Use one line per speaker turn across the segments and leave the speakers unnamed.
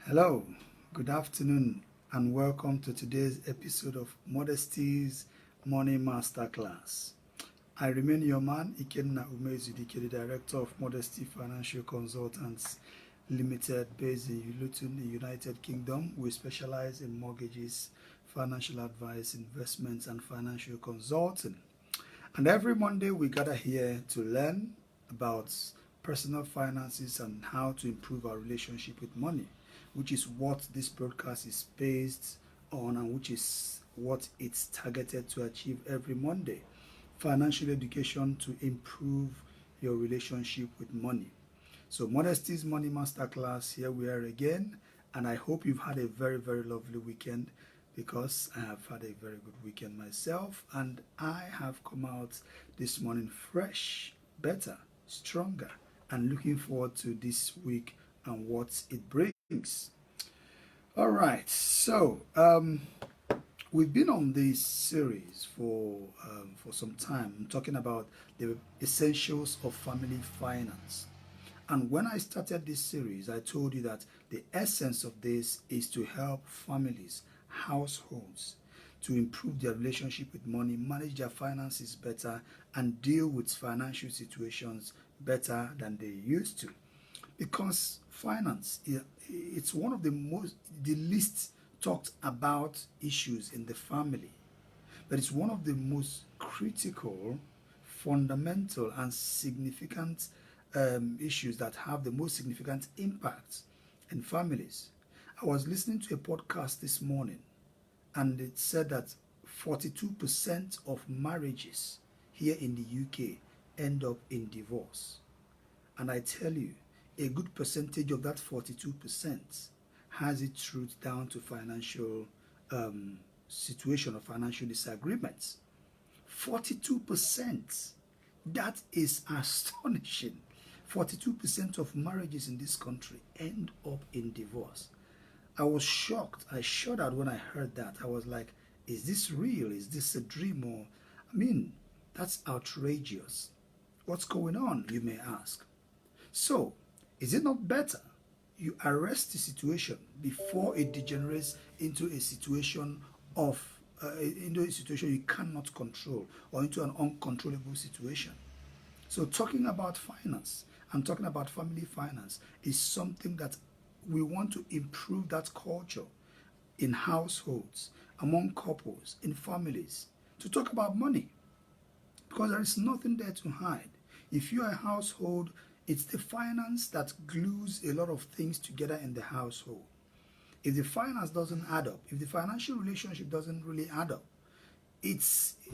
Hello, good afternoon, and welcome to today's episode of Modesty's Money Masterclass. I remain your man, Ikenna Umezudike, the Director of Modesty Financial Consultants Limited, based in Luton, the United Kingdom. We specialize in mortgages, financial advice, investments, and financial consulting. And every Monday, we gather here to learn about personal finances and how to improve our relationship with money, which is what this broadcast is based on and which is what it's targeted to achieve every Monday. Financial education to improve your relationship with money. So Modesty's Money Masterclass, here we are again, and I hope you've had a very, very lovely weekend, because I have had a very good weekend myself, and I have come out this morning fresh, better, stronger, and looking forward to this week and what it brings. All right, so we've been on this series for some time. I'm talking about the essentials of family finance. And when I started this series, I told you that the essence of this is to help families, households, to improve their relationship with money, manage their finances better, and deal with financial situations better than they used to. Because finance, it's one of the least talked about issues in the family, but it's one of the most critical, fundamental, and significant issues that have the most significant impact in families. I was listening to a podcast this morning, and it said that 42% of marriages here in the UK end up in divorce. And I tell you, a good percentage of that 42% has its roots down to financial situation or financial disagreements. 42%. That is astonishing. 42% of marriages in this country end up in divorce. I was shocked. I shuddered when I heard that. I was like, is this real? Is this a dream? Or, that's outrageous. What's going on, you may ask? So, is it not better you arrest the situation before it degenerates into a situation you cannot control, or into an uncontrollable situation? So talking about finance and talking about family finance is something that we want to improve that culture in households, among couples, in families, to talk about money, because there is nothing there to hide. If you are a household, it's the finance that glues a lot of things together in the household. If the finance doesn't add up, if the financial relationship doesn't really add up,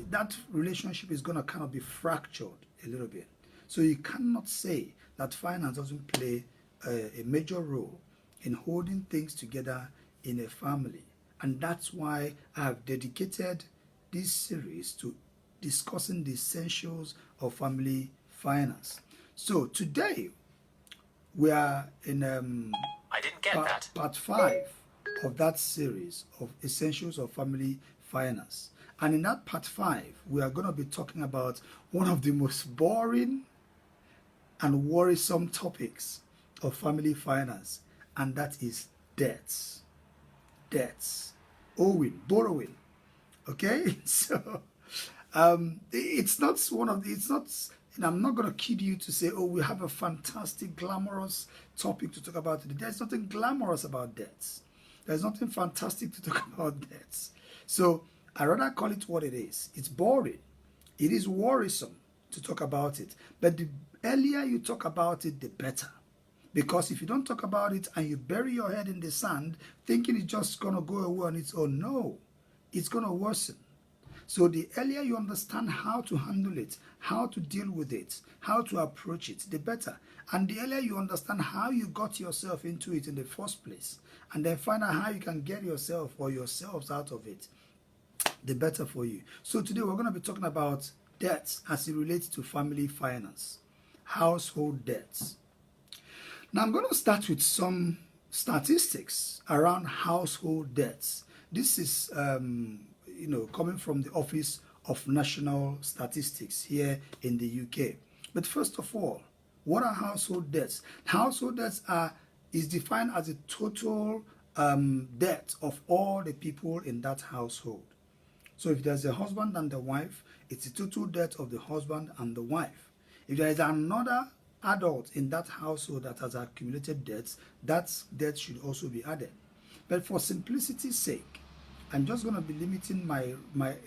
that relationship is going to kind of be fractured a little bit. So you cannot say that finance doesn't play a major role in holding things together in a family. And that's why I have dedicated this series to discussing the essentials of family finance. So today we are in
I didn't get that.
part 5 of that series of essentials of family finance. And in that part 5, we are going to be talking about one of the most boring and worrisome topics of family finance, and that is debts. Debts. Owing, borrowing. Okay? So it's not one of the, it's not, and I'm not going to kid you to say, oh, we have a fantastic, glamorous topic to talk about today. There's nothing glamorous about debts. There's nothing fantastic to talk about debts. So I rather call it what it is. It's boring. It is worrisome to talk about it. But the earlier you talk about it, the better. Because if you don't talk about it and you bury your head in the sand, thinking it's just going to go away on its own, no, it's going to worsen. So the earlier you understand how to handle it, how to deal with it, how to approach it, the better. And the earlier you understand how you got yourself into it in the first place, and then find out how you can get yourself or yourselves out of it, the better for you. So today we're going to be talking about debts as it relates to family finance, household debts. Now I'm going to start with some statistics around household debts. This is coming from the Office of National Statistics here in the UK. But first of all, what are household debts? Household debts are is defined as the total debt of all the people in that household. So if there's a husband and a wife, it's the total debt of the husband and the wife. If there is another adult in that household that has accumulated debts, that debt should also be added. But for simplicity's sake, I'm just going to be limiting my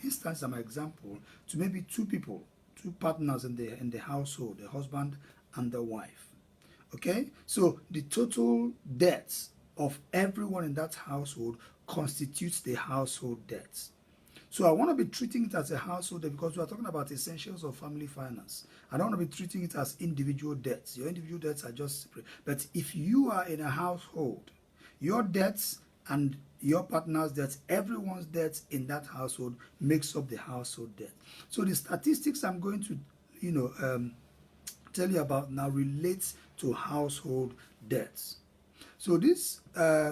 instance and my example to maybe two people, two partners in the household, the husband and the wife. Okay? So the total debts of everyone in that household constitutes the household debts. So I want to be treating it as a household debt because we are talking about essentials of family finance. I don't want to be treating it as individual debts. Your individual debts are just separate. But if you are in a household, your debts and your partner's debts, everyone's debts in that household makes up the household debt. So the statistics I'm going to, tell you about now relates to household debts. So this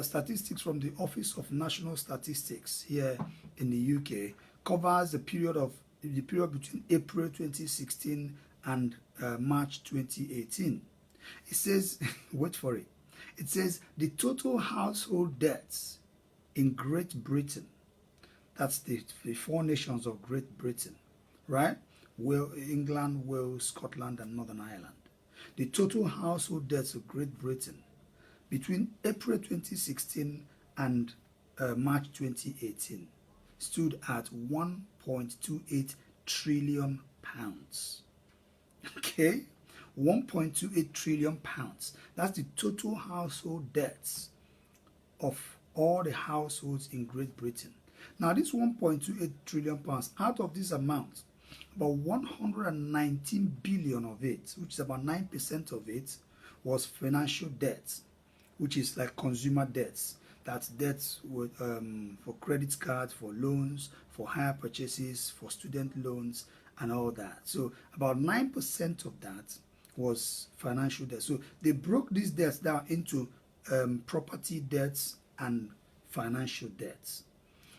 statistics from the Office of National Statistics here in the UK covers the period between April 2016 and March 2018. It says, wait for it. It says the total household debts in Great Britain, that's the four nations of Great Britain, right? England, Wales, Scotland, and Northern Ireland. The total household debts of Great Britain between April 2016 and March 2018 stood at 1.28 trillion pounds. Okay? 1.28 trillion pounds. That's the total household debts of all the households in Great Britain. Now, this 1.28 trillion pounds, out of this amount, about 119 billion of it, which is about 9% of it, was financial debt, which is like consumer debts. That's debts with, for credit cards, for loans, for hire purchases, for student loans, and all that. So about 9% of that was financial debt. So they broke these debts down into property debts and financial debts.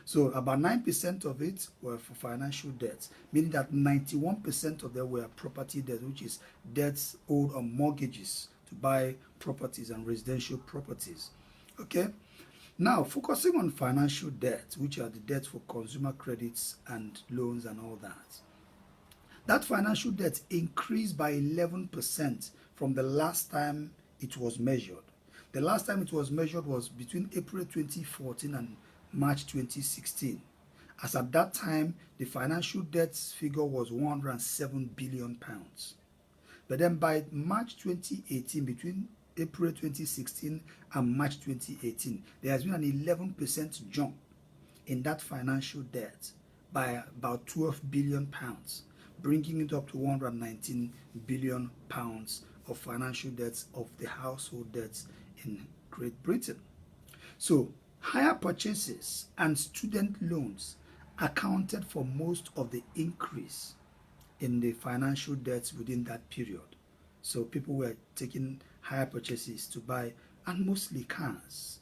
So about 9% of it were for financial debts, meaning that 91% of them were property debts, which is debts owed on mortgages to buy properties and residential properties. Okay? Now, focusing on financial debt, which are the debts for consumer credits and loans and all that. That financial debt increased by 11% from the last time it was measured. The last time it was measured was between April 2014 and March 2016. As at that time, the financial debts figure was 107 billion pounds. But then by March 2018, between April 2016 and March 2018, there has been an 11% jump in that financial debt by about 12 billion pounds, bringing it up to 119 billion pounds of financial debts of the household debts in Great Britain. So, hire purchases and student loans accounted for most of the increase in the financial debts within that period. So people were taking hire purchases to buy, and mostly cars,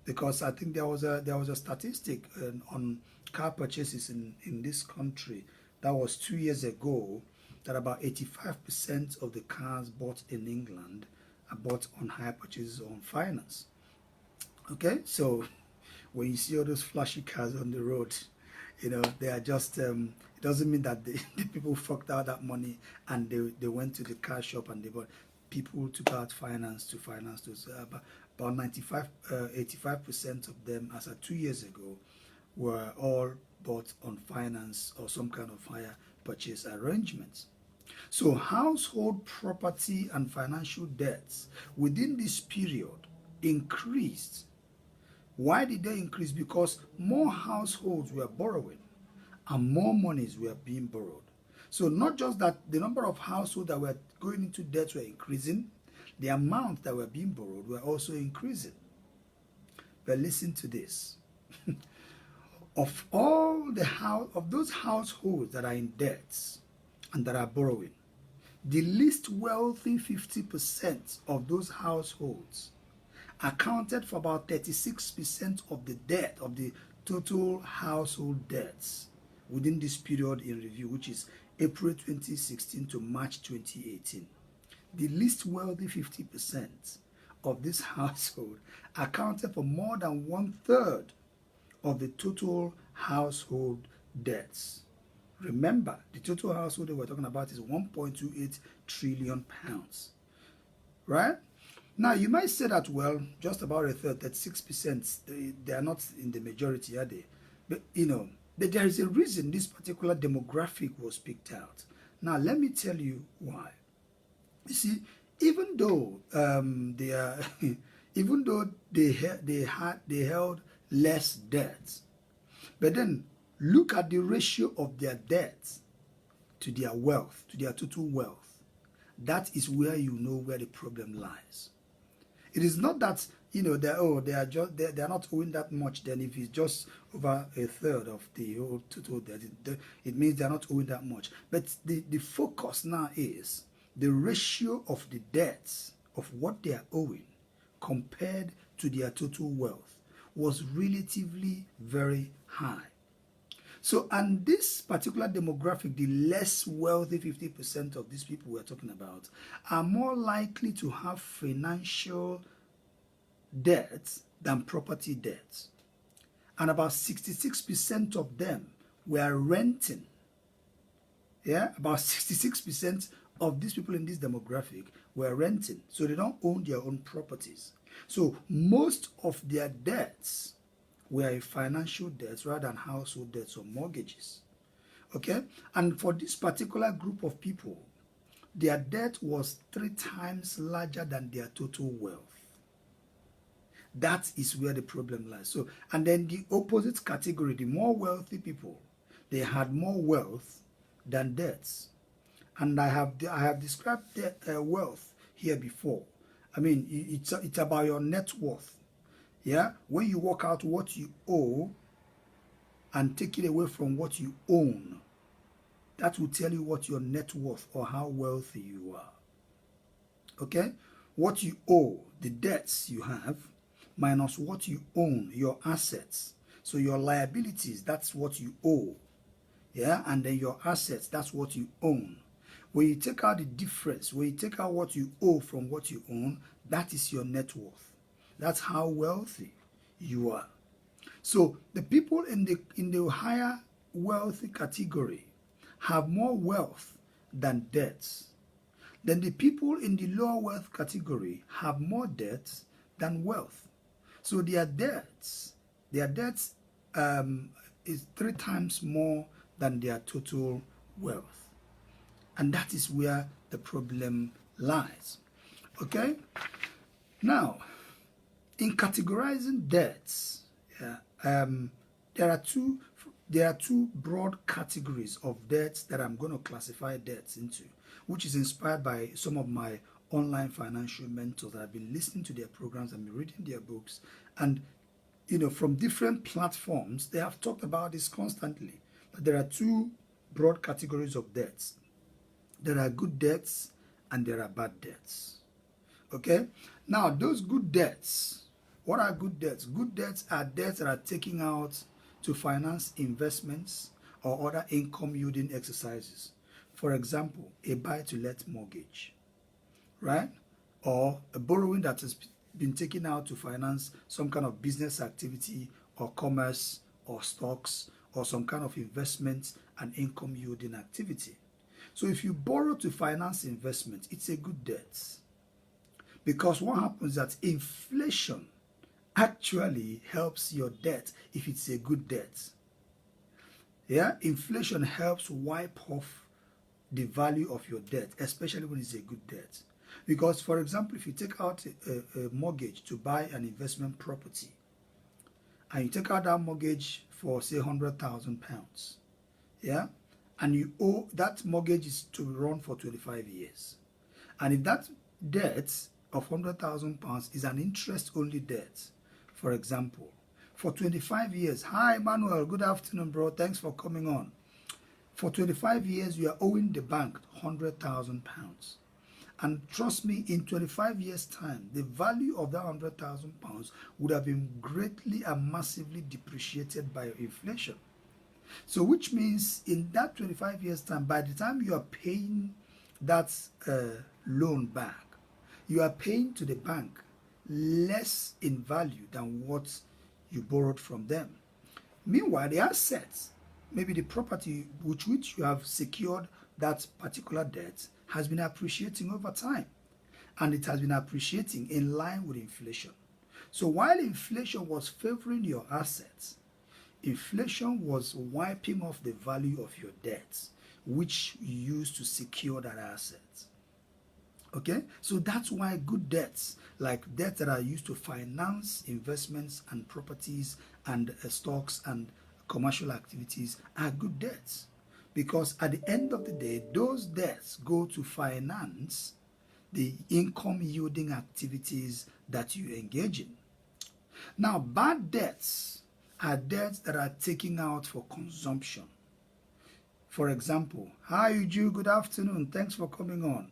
because I think there was a statistic on car purchases in this country that was 2 years ago, that about 85% of the cars bought in England are bought on hire purchases or on finance. Okay, so when you see all those flashy cars on the road, they are just, it doesn't mean that the people forked out that money and they went to the car shop and they bought. People took out finance to finance those. About 85% of them, as of 2 years ago, were all bought on finance or some kind of hire purchase arrangements. So household property and financial debts within this period increased. Why did they increase? Because more households were borrowing and more monies were being borrowed. So not just that the number of households that were going into debt were increasing, the amount that were being borrowed were also increasing. But listen to this. Of those households that are in debts and that are borrowing, the least wealthy 50% of those households accounted for about 36% of the debt, of the total household debts within this period in review, which is April 2016 to March 2018. The least wealthy 50% of this household accounted for more than 1/3 of the total household debts. Remember, the total household that we're talking about is 1.28 trillion pounds, right? Now, you might say that, well, just about a third, 36%, they are not in the majority, are they? But, but there is a reason this particular demographic was picked out. Now, let me tell you why. You see, even though they are, even though they held less debt, but then look at the ratio of their debt to their wealth, to their total wealth. That is where you know where the problem lies. It is not that they are not owing that much. Then if it's just over a third of the whole total debt, it means they are not owing that much. But the focus now is the ratio of the debts of what they are owing compared to their total wealth was relatively very high. So, and this particular demographic, the less wealthy 50% of these people we're talking about, are more likely to have financial debts than property debts. And about 66% of them were renting. Yeah, about 66% of these people in this demographic were renting. So they don't own their own properties. So most of their debts were financial debts rather than household debts or mortgages. Okay? And for this particular group of people, their debt was 3 times larger than their total wealth. That is where the problem lies. So, and then the opposite category, the more wealthy people, they had more wealth than debts. And I have described their wealth here before. I mean, it's about your net worth. Yeah, when you work out what you owe and take it away from what you own, that will tell you what your net worth or how wealthy you are. Okay, what you owe, the debts you have, minus what you own, your assets. So your liabilities, that's what you owe. Yeah, and then your assets, that's what you own. When you take out the difference, when you take out what you owe from what you own, that is your net worth. That's how wealthy you are. So the people in the higher wealthy category have more wealth than debts. Then the people in the lower wealth category have more debts than wealth. So their debts is 3 times more than their total wealth. And that is where the problem lies. Okay? Now, in categorizing debts, there are two broad categories of debts that I'm going to classify debts into, which is inspired by some of my online financial mentors that I've been listening to their programs and been reading their books. And, from different platforms, they have talked about this constantly. That there are 2 broad categories of debts. There are good debts and there are bad debts. Okay? Now, those good debts, what are good debts? Good debts are debts that are taken out to finance investments or other income-yielding exercises. For example, a buy-to-let mortgage, right? Or a borrowing that has been taken out to finance some kind of business activity or commerce or stocks or some kind of investment and income-yielding activity. So if you borrow to finance investment, it's a good debt. Because what happens is that inflation actually helps your debt if it's a good debt. Yeah, inflation helps wipe off the value of your debt, especially when it's a good debt. Because, for example, if you take out a mortgage to buy an investment property, and you take out that mortgage for, say, £100,000, yeah, and you owe, that mortgage is to run for 25 years. And if that debt of £100,000 is an interest-only debt, for example, for 25 years, hi, Emmanuel, good afternoon, bro, thanks for coming on. For 25 years, you are owing the bank £100,000. And trust me, in 25 years' time, the value of that £100,000 would have been greatly and massively depreciated by inflation. So which means in that 25 years' time, by the time you are paying that loan back, you are paying to the bank less in value than what you borrowed from them. Meanwhile, the assets, maybe the property which you have secured that particular debt, has been appreciating over time, and it has been appreciating in line with inflation. So while inflation was favoring your assets, inflation was wiping off the value of your debts, which you used to secure that asset. Okay, so that's why good debts, like debts that are used to finance investments and properties and stocks and commercial activities, are good debts. Because at the end of the day, those debts go to finance the income yielding activities that you engage in. Now, bad debts are debts that are taken out for consumption. For example, hi Uju, good afternoon, thanks for coming on.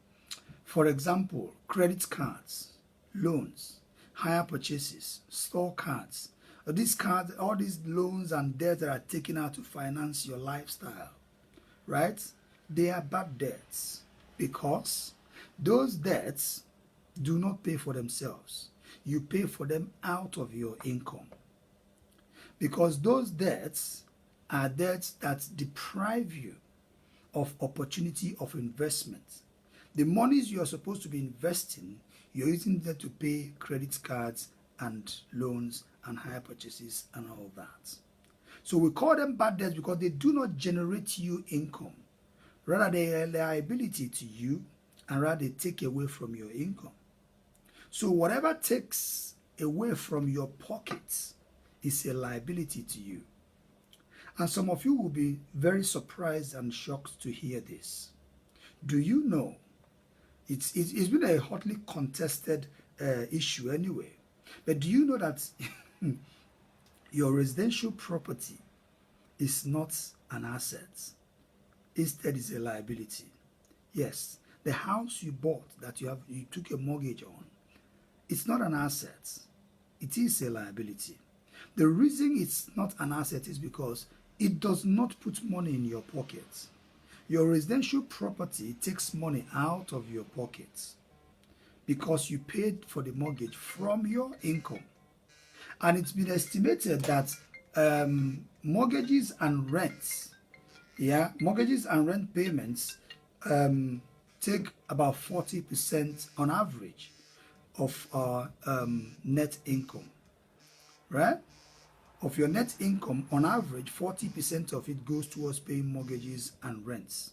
For example, credit cards, loans, hire purchases, store cards. These cards, all these loans and debts that are taken out to finance your lifestyle, right? They are bad debts because those debts do not pay for themselves. You pay for them out of your income. Because those debts are debts that deprive you of opportunity of investment. The monies you are supposed to be investing, you're using them to pay credit cards and loans and hire purchases and all that. So we call them bad debts because they do not generate you income. Rather, they are a liability to you, and rather they take away from your income. So whatever takes away from your pockets is a liability to you. And some of you will be very surprised and shocked to hear this. Do you know, it's been a hotly contested issue anyway, but do you know that your residential property is not an asset? Instead, it's a liability. Yes, the house you bought that you took a mortgage on, it's not an asset. It is a liability. The reason it's not an asset is because it does not put money in your pockets. Your residential property takes money out of your pockets because you paid for the mortgage from your income. And it's been estimated that mortgages and rents, mortgages and rent payments take about 40% on average of our net income, right? Of your net income, on average, 40% of it goes towards paying mortgages and rents.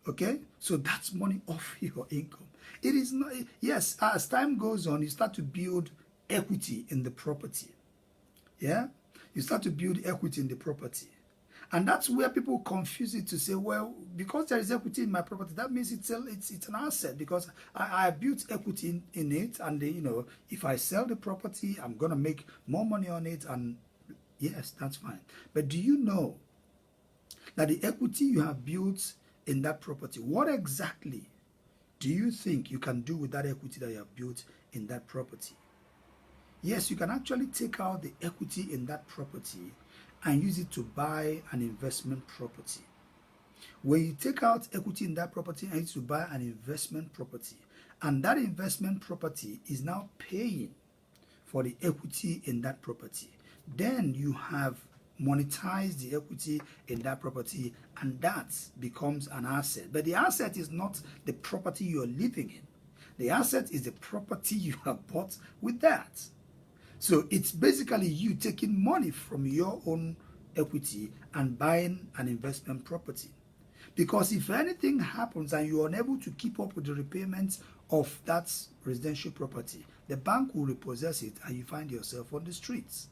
Okay? So that's money off your income. It is not, yes, as time goes on, you start to build equity in the property. Yeah? You start to build equity in the property. And that's where people confuse it to say, well, because there is equity in my property, that means it's an asset because I built equity in it. And, if I sell the property, I'm going to make more money on it. And yes, that's fine. But do you know that the equity you have built in that property, what exactly do you think you can do with that equity that you have built in that property? Yes, you can actually take out the equity in that property and use it to buy an investment property. When you take out equity in that property and use it to buy an investment property, and that investment property is now paying for the equity in that property, then you have monetized the equity in that property, and that becomes an asset. But the asset is not the property you're living in. The asset is the property you have bought with that. So it's basically you taking money from your own equity and buying an investment property. Because if anything happens and you're unable to keep up with the repayments of that residential property, the bank will repossess it and you find yourself on the streets.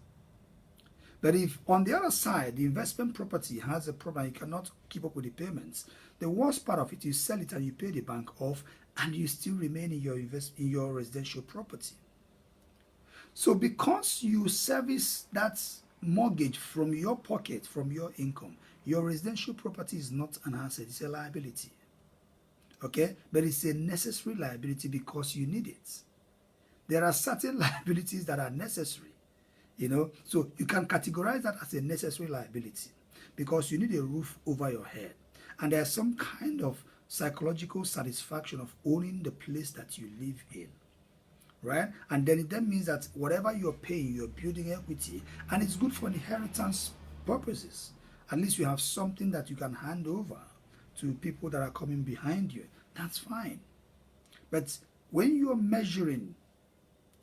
But if on the other side, the investment property has a problem, you cannot keep up with the payments, the worst part of it, you sell it and you pay the bank off and you still remain in your residential property. So because you service that mortgage from your pocket, from your income, your residential property is not an asset, it's a liability. Okay? But it's a necessary liability because you need it. There are certain liabilities that are necessary, so you can categorize that as a necessary liability because you need a roof over your head. And there's some kind of psychological satisfaction of owning the place that you live in. right? And then it then means that whatever you're paying, you're building equity, and it's good for inheritance purposes. At least you have something that you can hand over to people that are coming behind you. That's fine. But when you're measuring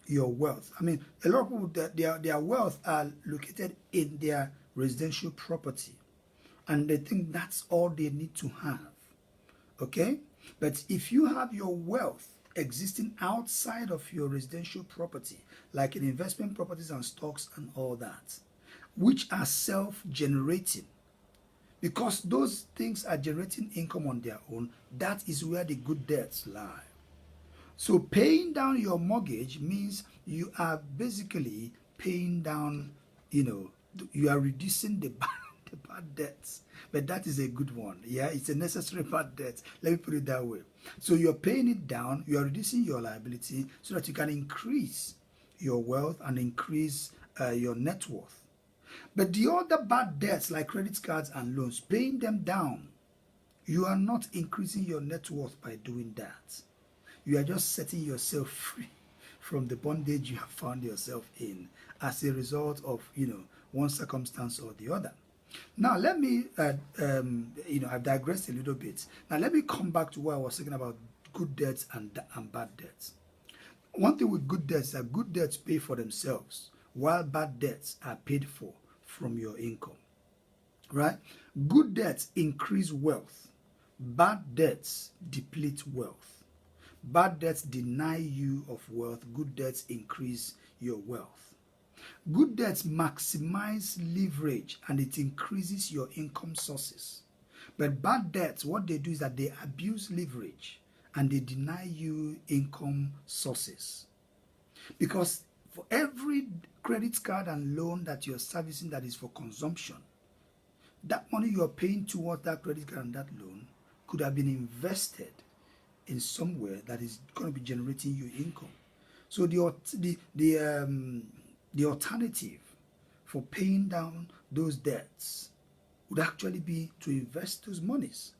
your wealth, I mean, a lot of people, their wealth are located in their residential property, and they think that's all they need to have. Okay? But if you have your wealth existing outside of your residential property, like in investment properties and stocks and all that, which are self-generating, because those things are generating income on their own, that is where the good debts lie. So paying down your mortgage means you are basically paying down, you are reducing the bad debts. But that is a good one. Yeah, it's a necessary bad debt. Let me put it that way. So you're paying it down, you are reducing your liability so that you can increase your wealth and increase your net worth. But the other bad debts like credit cards and loans, paying them down, you are not increasing your net worth by doing that. You are just setting yourself free from the bondage you have found yourself in as a result of, one circumstance or the other. Now, let me, I've digressed a little bit. Now, let me come back to what I was talking about, good debts and bad debts. One thing with good debts is that good debts pay for themselves, while bad debts are paid for from your income, right? Good debts increase wealth. Bad debts deplete wealth. Bad debts deny you of wealth. Good debts increase your wealth. Good debts maximize leverage and it increases your income sources. But bad debts, what they do is that they abuse leverage and they deny you income sources. Because for every credit card and loan that you're servicing that is for consumption, that money you're paying towards that credit card and that loan could have been invested in somewhere that is going to be generating you income. So the alternative for paying down those debts would actually be to invest those monies.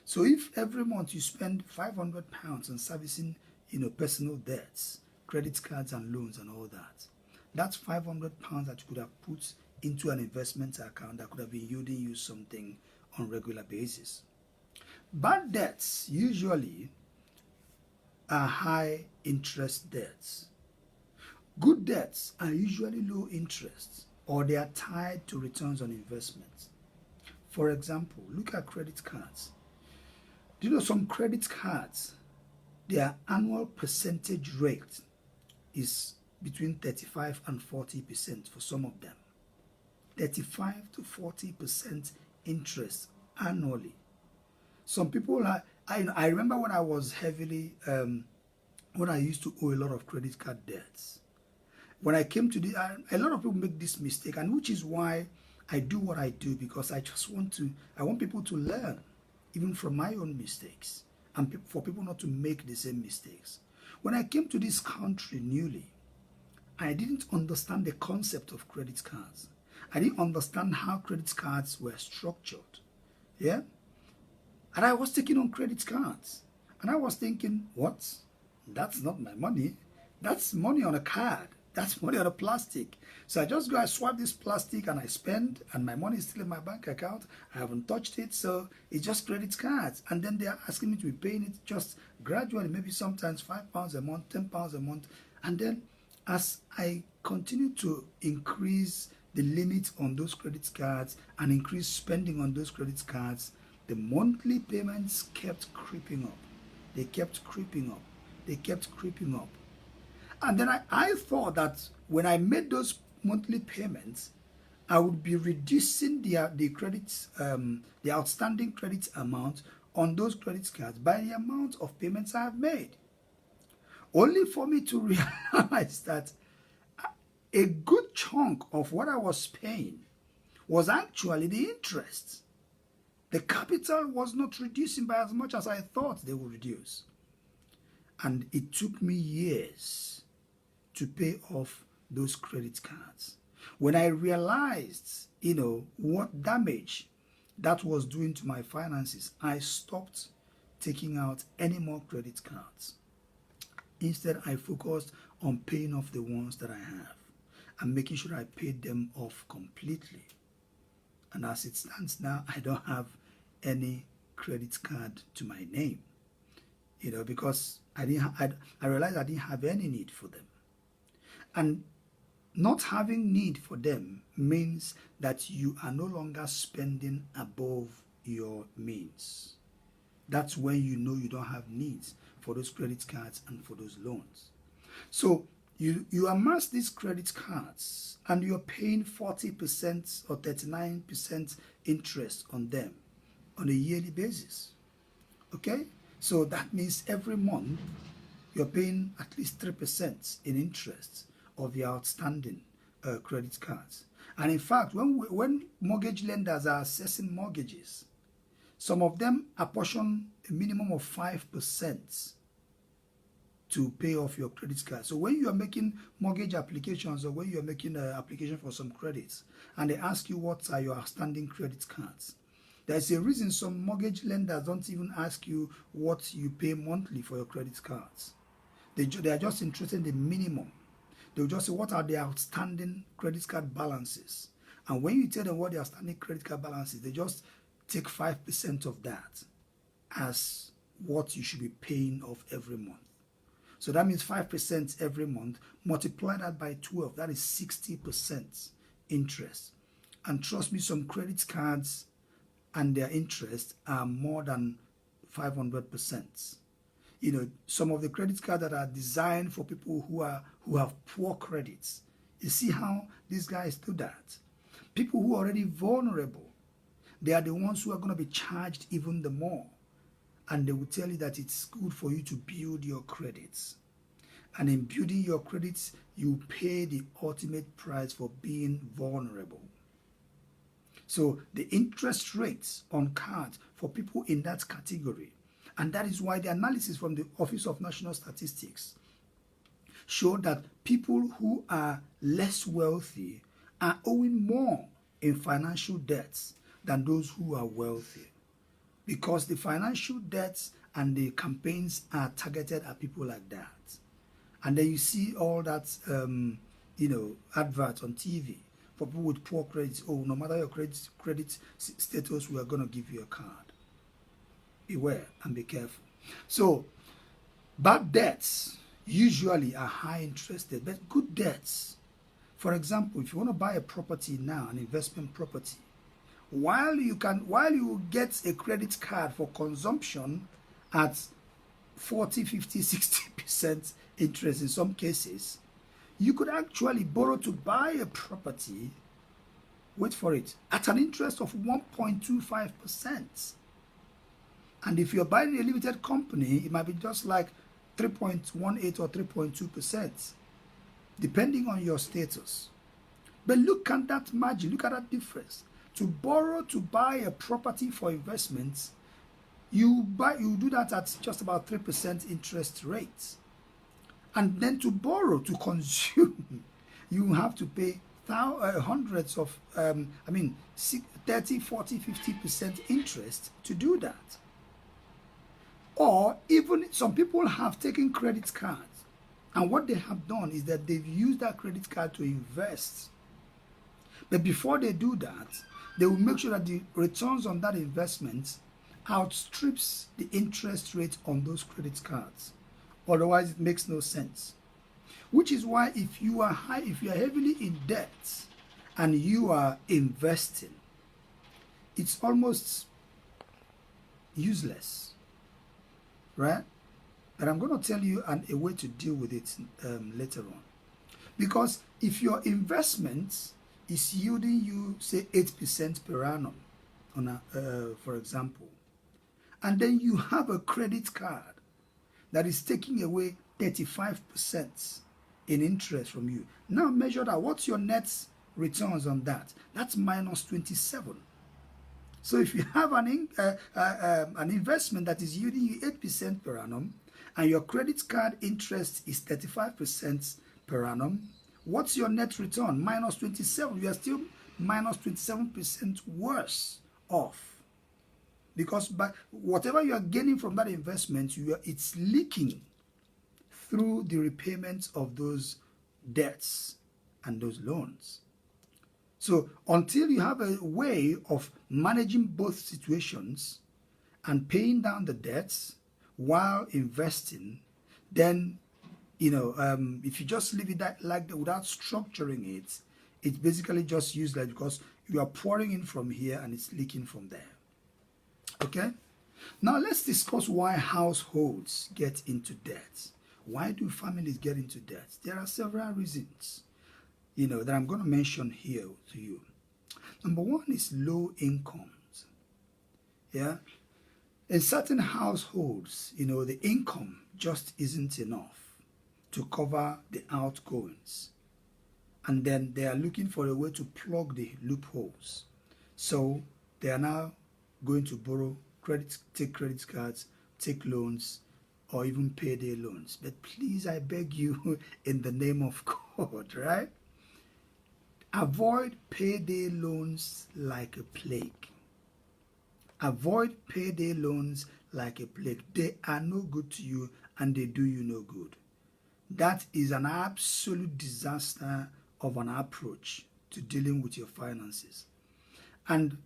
So if every month you spend £500 on servicing, personal debts, credit cards and loans and all that, that's £500 that you could have put into an investment account that could have been yielding you something on a regular basis. Bad debts usually are high interest debts. Good debts are usually low interest or they are tied to returns on investments. For example, look at credit cards. Do you know some credit cards, their annual percentage rate is between 35 and 40% for some of them. 35 to 40% interest annually. Some people are, I remember when I was heavily, when I used to owe a lot of credit card debts. When I came to this, a lot of people make this mistake, and which is why I do what I do, because I want people to learn, even from my own mistakes, and for people not to make the same mistakes. When I came to this country newly, I didn't understand the concept of credit cards. I didn't understand how credit cards were structured. Yeah? And I was taking on credit cards. And I was thinking, what? That's not my money. That's money on a card. That's money on a plastic. So I just go, I swipe this plastic and I spend, and my money is still in my bank account. I haven't touched it, so it's just credit cards. And then they're asking me to be paying it just gradually, maybe sometimes £5 a month, £10 a month. And then as I continue to increase the limit on those credit cards and increase spending on those credit cards, the monthly payments kept creeping up. They kept creeping up. They kept creeping up. And then I thought that when I made those monthly payments, I would be reducing the credits, the outstanding credit amount on those credit cards by the amount of payments I have made. Only for me to realize that a good chunk of what I was paying was actually the interest. The capital was not reducing by as much as I thought they would reduce. And it took me years to pay off those credit cards. When I realized, what damage that was doing to my finances, I stopped taking out any more credit cards. Instead, I focused on paying off the ones that I have and making sure I paid them off completely. And as it stands now, I don't have any credit card to my name, because I realized I didn't have any need for them. And not having need for them means that you are no longer spending above your means. That's when you know you don't have needs for those credit cards and for those loans. So you amass these credit cards and you're paying 40% or 39% interest on them on a yearly basis. Okay? So that means every month you're paying at least 3% in interest of the outstanding credit cards. And in fact, when mortgage lenders are assessing mortgages, some of them apportion a minimum of 5% to pay off your credit card. So when you are making mortgage applications or when you are making an application for some credits and they ask you what are your outstanding credit cards, there's a reason some mortgage lenders don't even ask you what you pay monthly for your credit cards. They are just interested in the minimum. They'll just say, what are the outstanding credit card balances? And when you tell them what the outstanding credit card balance is, they just take 5% of that as what you should be paying off every month. So that means 5% every month. Multiply that by 12. That is 60% interest. And trust me, some credit cards and their interest are more than 500%. Some of the credit cards that are designed for people who have poor credits. You see how these guys do that? People who are already vulnerable, they are the ones who are going to be charged even the more. And they will tell you that it's good for you to build your credits. And in building your credits, you pay the ultimate price for being vulnerable. So the interest rates on cards for people in that category, and that is why the analysis from the Office of National Statistics show that people who are less wealthy are owing more in financial debts than those who are wealthy, because the financial debts and the campaigns are targeted at people like that. And then you see all that adverts on TV for people with poor credit. Oh, no matter your credit status, we are going to give you a card. Beware and be careful. So bad debts usually are high interest debt, but good debts, for example, if you want to buy a property now, an investment property, while you get a credit card for consumption at 40, 50, 60% interest in some cases, you could actually borrow to buy a property, wait for it, at an interest of 1.25%. And if you're buying a limited company, it might be just like 3.18 or 3.2%, depending on your status. But look at that margin, look at that difference. To borrow to buy a property for investments, you do that at just about 3% interest rate. And then to borrow to consume, you have to pay hundreds of, 30, 40, 50% interest to do that. Or even some people have taken credit cards, and what they have done is that they've used that credit card to invest. But before they do that, they will make sure that the returns on that investment outstrips the interest rate on those credit cards. Otherwise, it makes no sense. Which is why if you are heavily in debt and you are investing, it's almost useless. Right? But I'm going to tell you a way to deal with it later on. Because if your investment is yielding you, say, 8% per annum, for example, and then you have a credit card that is taking away 35% in interest from you. Now measure that. What's your net returns on that? That's minus 27. So if you have an investment that is yielding you 8% per annum, and your credit card interest is 35% per annum, what's your net return? Minus 27. You are still minus 27% worse off. Because by whatever you are gaining from that investment, it's leaking through the repayment of those debts and those loans. So until you have a way of managing both situations and paying down the debts while investing, then, if you just leave it like that without structuring it, it's basically just useless because you are pouring in from here and it's leaking from there. Okay? Now let's discuss why households get into debt. Why do families get into debt? There are several reasons, that I'm going to mention here to you. Number one is low incomes. Yeah? In certain households, the income just isn't enough to cover the outgoings. And then they are looking for a way to plug the loopholes. So they are now going to borrow take credit cards, take loans, or even payday loans. But please, I beg you, in the name of God, right? Avoid payday loans like a plague. Avoid payday loans like a plague. They are no good to you and they do you no good. That is an absolute disaster of an approach to dealing with your finances. And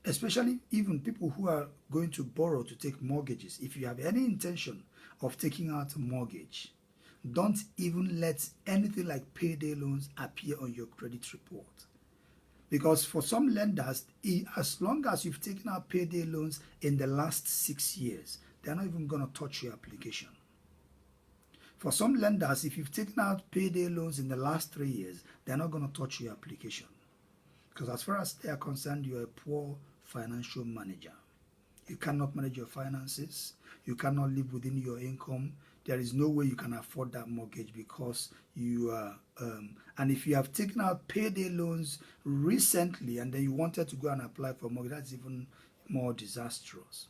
especially even people who are going to borrow to take mortgages, if you have any intention of taking out a mortgage, don't even let anything like payday loans appear on your credit report. Because for some lenders, as long as you've taken out payday loans in the last 6 years, they're not even going to touch your application. For some lenders, if you've taken out payday loans in the last 3 years, they're not going to touch your application. Because as far as they are concerned, you're a poor financial manager. You cannot manage your finances. You cannot live within your income. There is no way you can afford that mortgage because you are, and if you have taken out payday loans recently and then you wanted to go and apply for a mortgage, that's even more disastrous.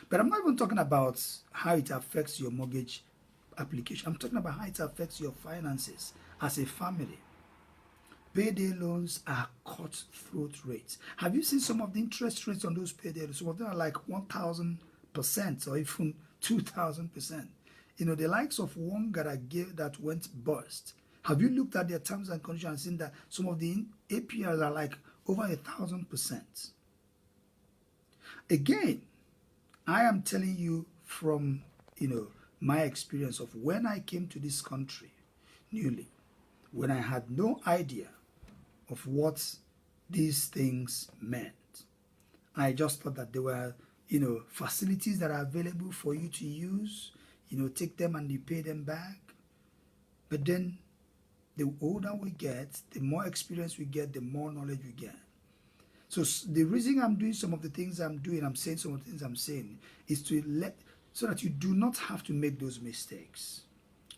But I'm not even talking about how it affects your mortgage application. I'm talking about how it affects your finances as a family. Payday loans are cutthroat rates. Have you seen some of the interest rates on those payday loans? Some of them are like 1,000% or even 2,000%. The likes of one that went bust. Have you looked at their terms and conditions and seen that some of the APRs are like over 1,000%? Again, I am telling you from, my experience of when I came to this country newly, when I had no idea of what these things meant. I just thought that there were, facilities that are available for you to use, take them and you pay them back. But then the older we get, the more experience we get, the more knowledge we get. So the reason I'm doing some of the things I'm doing, I'm saying some of the things I'm saying, is so that you do not have to make those mistakes.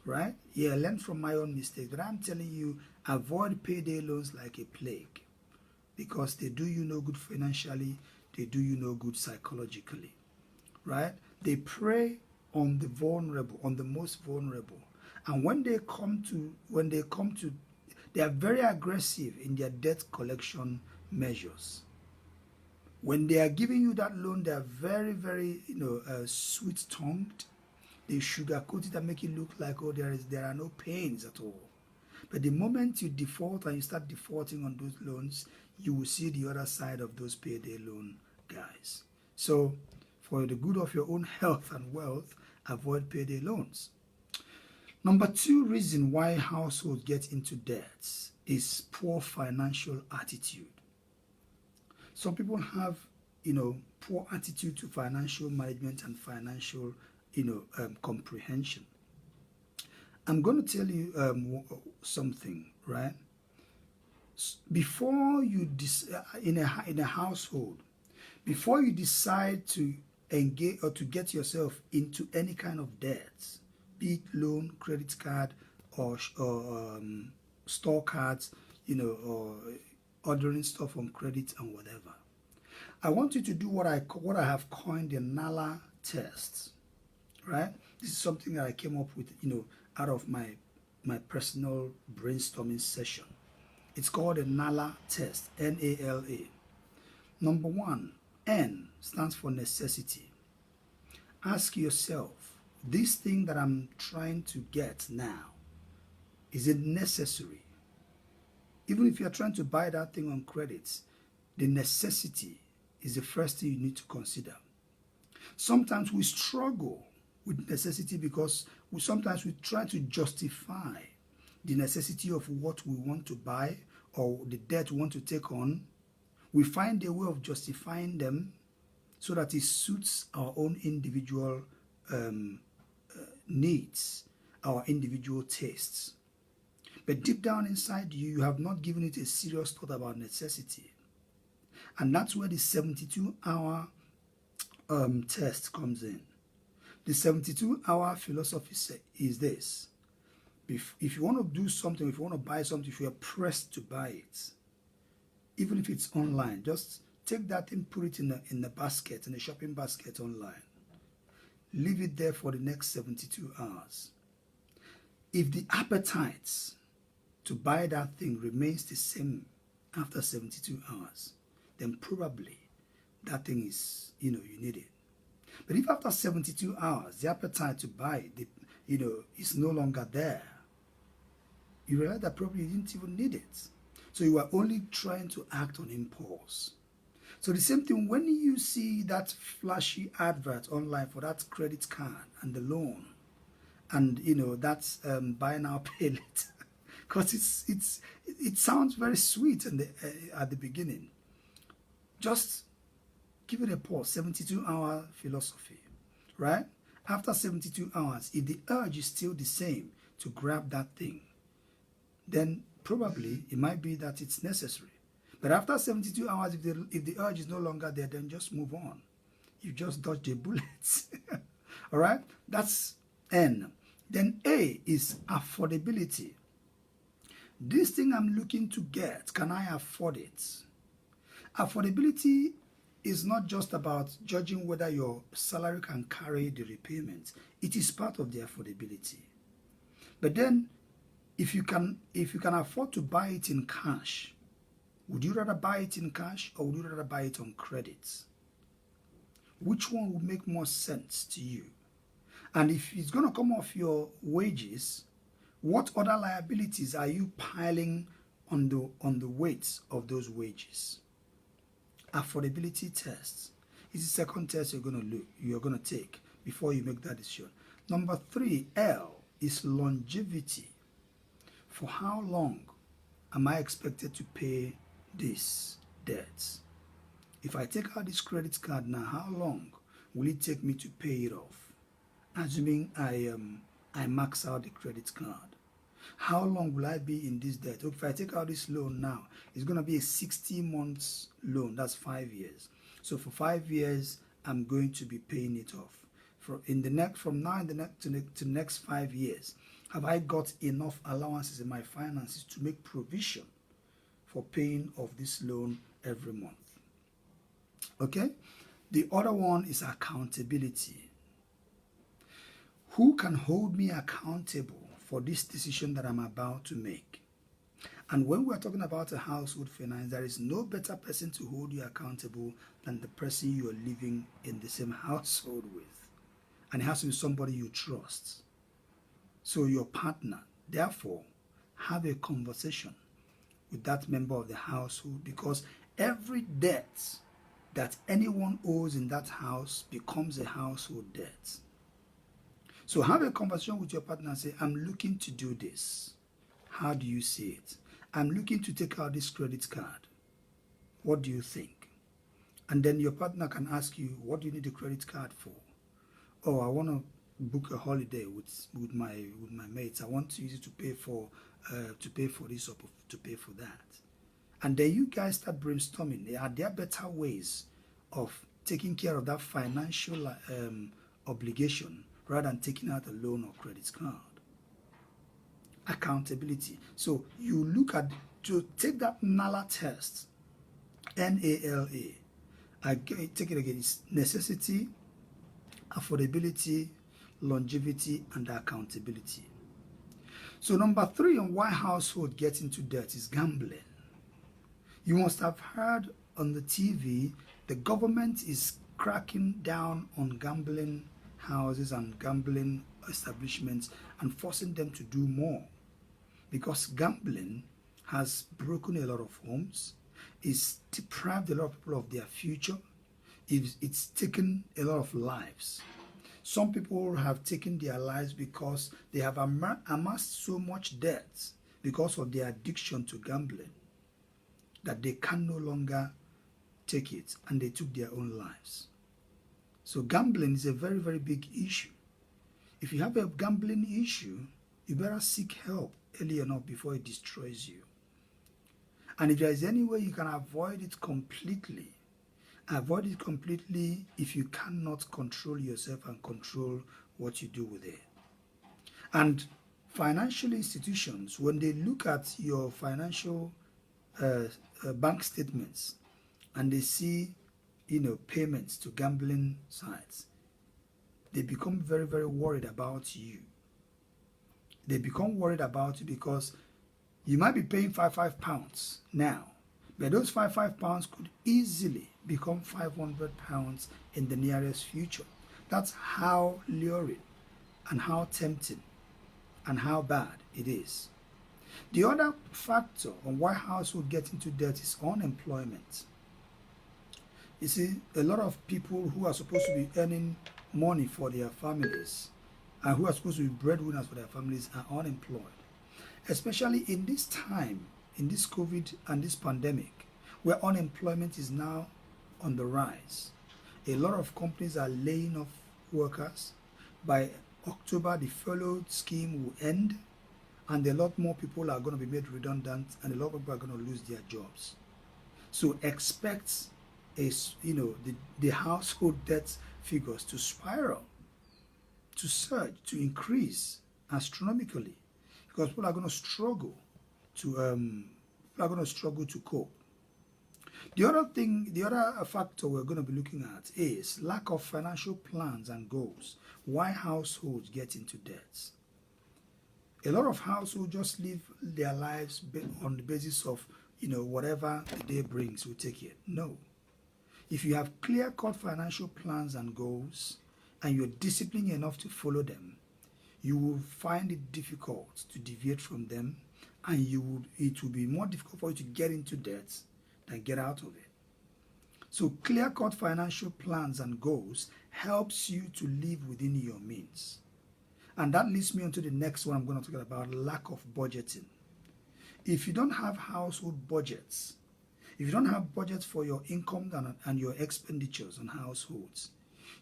Right? Yeah, learn from my own mistakes. But I'm telling you, avoid payday loans like a plague. Because they do you no good financially, they do you no good psychologically. Right? They prey on the vulnerable, on the most vulnerable. And when they come to, they are very aggressive in their debt collection measures. When they are giving you that loan, they are very, very, sweet-tongued. They sugarcoat it and make it look like, there are no pains at all. But the moment you default and you start defaulting on those loans, you will see the other side of those payday loan guys. So, for the good of your own health and wealth, avoid payday loans. Number 2 reason why households get into debt is poor financial attitude. Some people have, poor attitude to financial management and financial, comprehension. I'm going to tell you something, right? Before you in a household, before you decide to engage or to get yourself into any kind of debt, be it loan, credit card, or store cards, or ordering stuff on credit and whatever, I want you to do what I have coined the NALA test. Right? This is something that I came up with, out of my personal brainstorming session. It's called a NALA test, N-A-L-A. Number 1, N stands for necessity. Ask yourself, this thing that I'm trying to get now, is it necessary? Even if you're trying to buy that thing on credit, the necessity is the first thing you need to consider. Sometimes we struggle with necessity because sometimes we try to justify the necessity of what we want to buy or the debt we want to take on. We find a way of justifying them so that it suits our own individual needs, our individual tastes. But deep down inside you, you have not given it a serious thought about necessity. And that's where the 72-hour test comes in. The 72-hour philosophy is this. If you want to do something, if you want to buy something, if you are pressed to buy it, even if it's online, just take that thing, put it in the basket, in the shopping basket online. Leave it there for the next 72 hours. If the appetite to buy that thing remains the same after 72 hours, then probably that thing is, you need it. But if after 72 hours, the appetite to buy it, is no longer there, you realize that probably you didn't even need it. So you are only trying to act on impulse. So the same thing, when you see that flashy advert online for that credit card and the loan, and that's buy now, pay later, because it sounds very sweet at the beginning. Just give it a pause. 72-hour philosophy, right? After 72 hours, if the urge is still the same to grab that thing, then probably it might be that it's necessary. But after 72 hours, if the urge is no longer there, then just move on. You just dodged a bullet. All right? That's N. Then A is affordability. This thing I'm looking to get, can I afford it? Affordability is not just about judging whether your salary can carry the repayment. It is part of the affordability. But then, if you can afford to buy it in cash, would you rather buy it in cash or would you rather buy it on credit? Which one would make more sense to you? And if it's going to come off your wages, what other liabilities are you piling on the weight of those wages? Affordability test is the second test you're going to take before you make that decision. Number 3, L, is longevity. For how long am I expected to pay this debt? If I take out this credit card now, how long will it take me to pay it off? Assuming I max out the credit card. How long will I be in this debt? If I take out this loan now, it's going to be a 60 months loan. That's 5 years. So for 5 years, I'm going to be paying it off. From now to the next 5 years, have I got enough allowances in my finances to make provision for paying off this loan every month? Okay? The other one is accountability. Who can hold me accountable for this decision that I'm about to make? And when we're talking about a household finance, there is no better person to hold you accountable than the person you are living in the same household with. And it has to be somebody you trust. So your partner. Therefore, have a conversation with that member of the household, because every debt that anyone owes in that house becomes a household debt. So have a conversation with your partner and say, I'm looking to do this. How do you see it? I'm looking to take out this credit card. What do you think? And then your partner can ask you, what do you need the credit card for? Oh, I want to book a holiday with my mates. I want to use it to pay for this or to pay for that. And then you guys start brainstorming. Are there better ways of taking care of that financial obligation rather than taking out a loan or credit card? Accountability. So you look at, to take that NALA test, N-A-L-A. I take it again. It's necessity, affordability, longevity, and accountability. So number 3 on why household get into debt is gambling. You must have heard on the TV the government is cracking down on gambling houses and gambling establishments and forcing them to do more, because gambling has broken a lot of homes, it's deprived a lot of people of their future, it's taken a lot of lives. Some people have taken their lives because they have amassed so much debt because of their addiction to gambling that they can no longer take it, and they took their own lives. So gambling is a very, very big issue. If you have a gambling issue, you better seek help early enough before it destroys you. And if there is any way you can avoid it completely if you cannot control yourself and control what you do with it. And financial institutions, when they look at your financial bank statements and they see, payments to gambling sites, they become very, very worried about you. They become worried about you because you might be paying £5 now, but those £5 could easily become £500 in the nearest future. That's how luring and how tempting and how bad it is. The other factor on why households get into debt is unemployment. You see, a lot of people who are supposed to be earning money for their families and who are supposed to be breadwinners for their families are unemployed. Especially in this time, in this COVID and this pandemic, where unemployment is now on the rise. A lot of companies are laying off workers. By October, the furlough scheme will end, and a lot more people are going to be made redundant, and a lot of people are going to lose their jobs. So expect the household debt figures to spiral, to surge, to increase astronomically, because people are going to struggle to cope. The other factor we're going to be looking at is lack of financial plans and goals. Why households get into debt? A lot of households just live their lives on the basis of, whatever the day brings, we'll take it. No. If you have clear-cut financial plans and goals, and you're disciplined enough to follow them, you will find it difficult to deviate from them, and it will be more difficult for you to get into debt than get out of it. So clear-cut financial plans and goals helps you to live within your means. And that leads me on to the next one I'm going to talk about, lack of budgeting. If you don't have household budgets, if you don't have budgets for your income and your expenditures on households,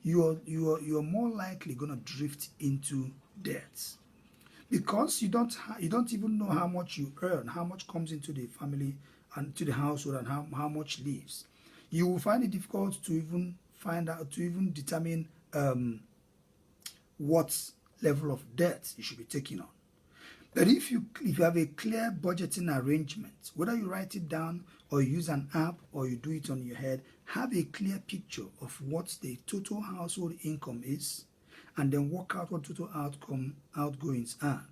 you're more likely going to drift into debt, because you don't even know how much you earn, how much comes into the family and to the household, and how much leaves. You will find it difficult to even determine what level of debt you should be taking on. But if you have a clear budgeting arrangement, whether you write it down or you use an app or you do it on your head, have a clear picture of what the total household income is, and then work out what total outgoings are.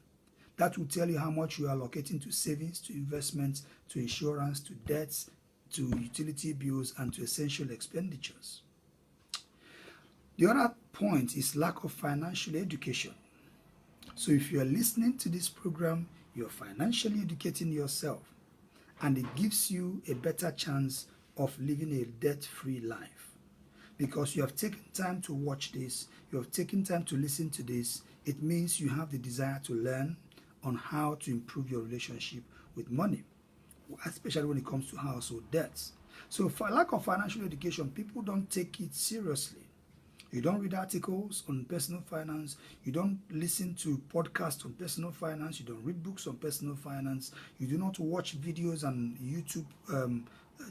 That will tell you how much you are allocating to savings, to investments, to insurance, to debts, to utility bills, and to essential expenditures. The other point is lack of financial education. So if you are listening to this program, you're financially educating yourself, and it gives you a better chance of living a debt-free life, because you have taken time to watch this, you have taken time to listen to this. It means you have the desire to learn on how to improve your relationship with money, especially when it comes to household debts. So for lack of financial education, people don't take it seriously. You don't read articles on personal finance. You don't listen to podcasts on personal finance. You don't read books on personal finance. You do not watch videos on YouTube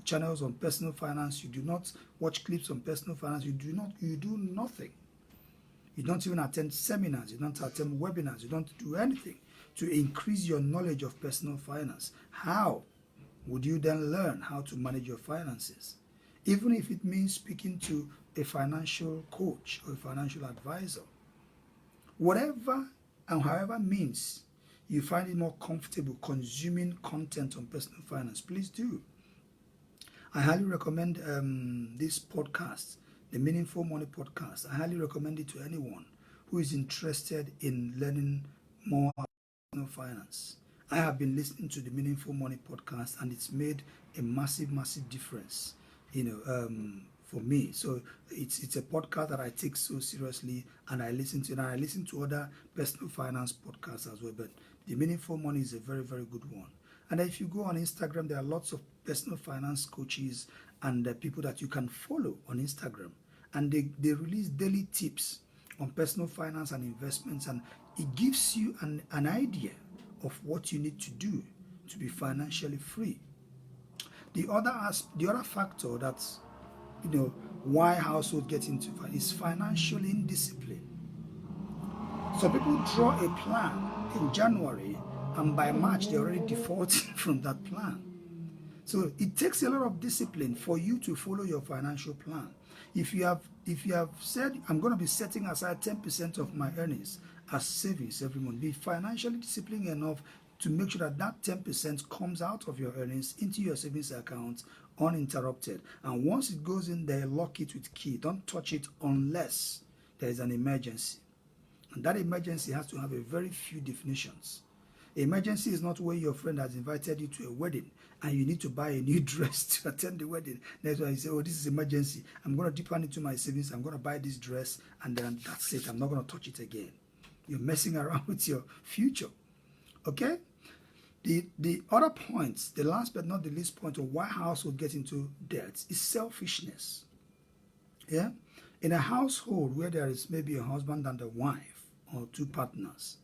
channels on personal finance. You do not watch clips on personal finance. You do nothing. You don't even attend seminars. You don't attend webinars. You don't do anything to increase your knowledge of personal finance. How would you then learn how to manage your finances? Even if it means speaking to a financial coach or a financial advisor. Whatever and however means you find it more comfortable consuming content on personal finance, please do. I highly recommend this podcast the Meaningful Money podcast. I highly recommend it to anyone who is interested in learning more about personal finance. I have been listening to the Meaningful Money podcast, and it's made a massive, massive difference, for me. So it's a podcast that I take so seriously, and I listen to it. And I listen to other personal finance podcasts as well. But the Meaningful Money is a very, very good one. And if you go on Instagram, there are lots of personal finance coaches and people that you can follow on Instagram. And they release daily tips on personal finance and investments, and it gives you an idea of what you need to do to be financially free. The other factor that's why households get into is financial indiscipline. So people draw a plan in January, and by March they're already defaulting from that plan. So it takes a lot of discipline for you to follow your financial plan. If you have said, I'm going to be setting aside 10% of my earnings as savings every month, be financially disciplined enough to make sure that 10% comes out of your earnings into your savings account uninterrupted. And once it goes in there, lock it with key. Don't touch it unless there is an emergency. And that emergency has to have a very few definitions. Emergency is not where your friend has invited you to a wedding and you need to buy a new dress to attend the wedding. That's why you say, oh, this is emergency. I'm going to dip into my savings. I'm going to buy this dress, and then that's it. I'm not going to touch it again. You're messing around with your future. Okay? The other point, the last but not the least point of why households get into debt is selfishness. Yeah? In a household where there is maybe a husband and a wife or two partners,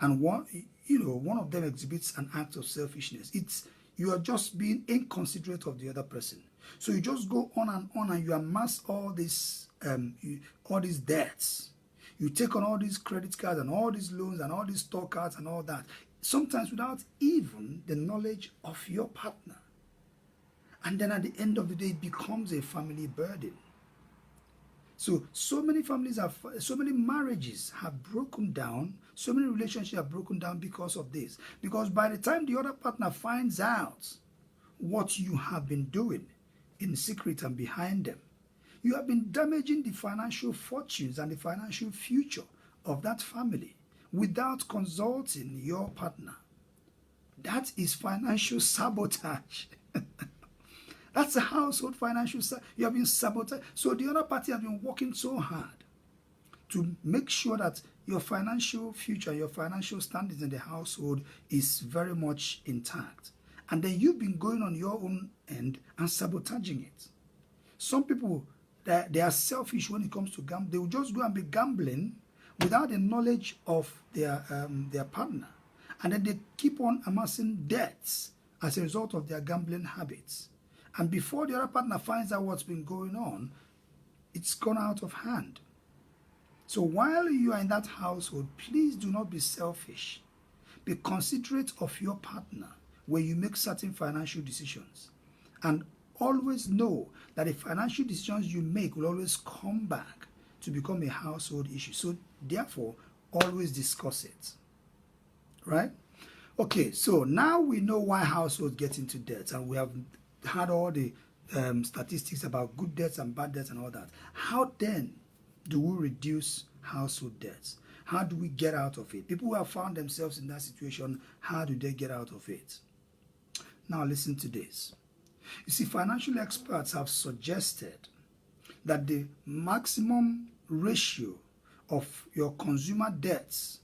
and one of them exhibits an act of selfishness, you are just being inconsiderate of the other person. So you just go on, and you amass all these debts. You take on all these credit cards and all these loans and all these store cards and all that, sometimes without even the knowledge of your partner. And then at the end of the day, it becomes a family burden. So many families so many marriages have broken down, so many relationships have broken down because of this. Because by the time the other partner finds out what you have been doing in secret and behind them, you have been damaging the financial fortunes and the financial future of that family without consulting your partner. That is financial sabotage. That's a household financial. You have been sabotaged. So the other party has been working so hard to make sure that your financial future, your financial standings in the household is very much intact. And then you've been going on your own end and sabotaging it. Some people, they are selfish when it comes to gambling. They will just go and be gambling without the knowledge of their partner. And then they keep on amassing debts as a result of their gambling habits. And before the other partner finds out what's been going on, it's gone out of hand. So while you are in that household, please do not be selfish. Be considerate of your partner when you make certain financial decisions. And always know that the financial decisions you make will always come back to become a household issue. So therefore, always discuss it. Right? Okay, so now we know why households get into debt, and we have had all the statistics about good debts and bad debts and all that. How then do we reduce household debts? How do we get out of it? People who have found themselves in that situation, how do they get out of it? Now listen to this. You see, financial experts have suggested that the maximum ratio of your consumer debts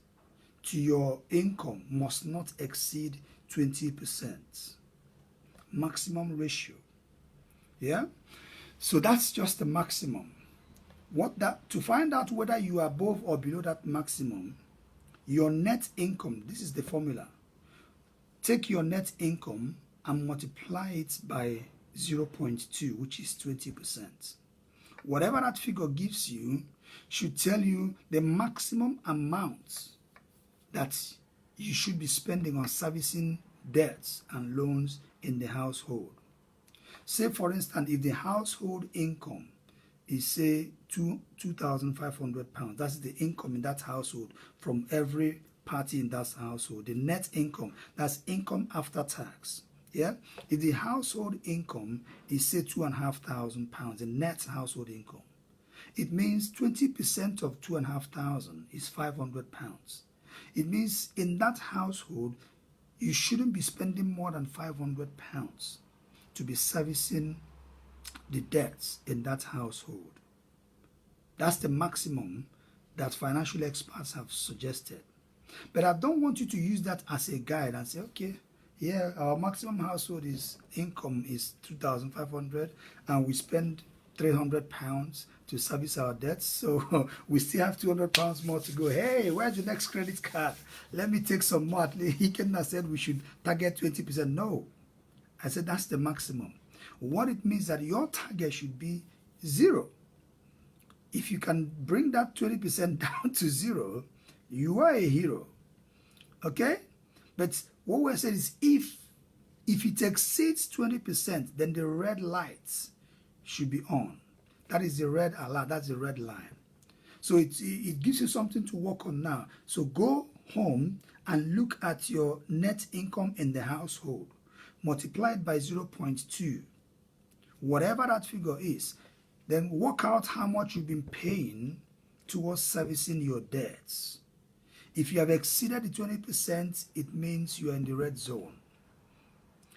to your income must not exceed 20%. Maximum ratio. Yeah? So that's just the maximum. To find out whether you are above or below that maximum, your net income, this is the formula. Take your net income and multiply it by 0.2, which is 20%. Whatever that figure gives you should tell you the maximum amount that you should be spending on servicing debts and loans in the household. Say, for instance, if the household income is, say, £2,500, that's the income in that household from every party in that household. The net income, that's income after tax, Yeah, if the household income is say £2,500, the net household income, it means 20% of 2,500 is £500. It means in that household, you shouldn't be spending more than £500 to be servicing the debts in that household. That's the maximum that financial experts have suggested. But I don't want you to use that as a guide and say, okay, yeah, our maximum household income is 2,500 and we spend £300 to service our debts, so we still have £200 more to go. Hey, where's your next credit card? Let me take some more. He came and said we should target 20%. No, I said that's the maximum. What it means that your target should be 0. If you can bring that 20% down to 0, you are a hero. Okay? But what we're saying is if it exceeds 20%, then the red lights should be on. That is the red alert. That's the red line. So it gives you something to work on now. So go home and look at your net income in the household multiplied by 0.2. Whatever that figure is, then work out how much you've been paying towards servicing your debts. If you have exceeded the 20%, it means you are in the red zone.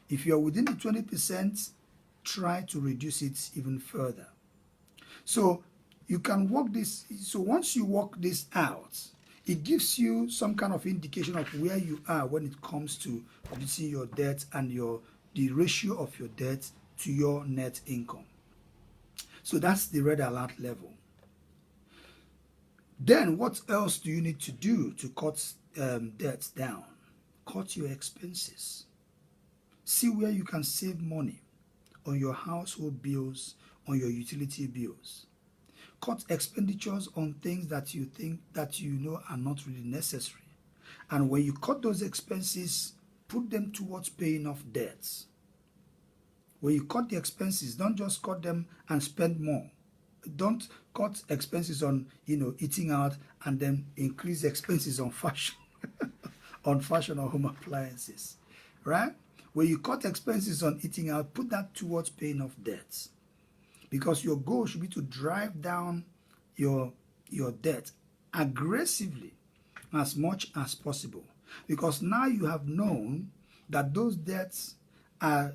If you are within the 20%, try to reduce it even further. So you can work this. So once you work this out, it gives you some kind of indication of where you are when it comes to reducing your debt and the ratio of your debt to your net income. So that's the red alert level. Then what else do you need to do to cut debts down? Cut your expenses. See where you can save money on your household bills, on your utility bills. Cut expenditures on things that you think that you know are not really necessary. And when you cut those expenses, put them towards paying off debts. When you cut the expenses, don't just cut them and spend more. Don't cut expenses on, eating out and then increase expenses on fashion, on fashion or home appliances, right? When you cut expenses on eating out, put that towards paying off debts. Because your goal should be to drive down your debt aggressively as much as possible. Because now you have known that those debts are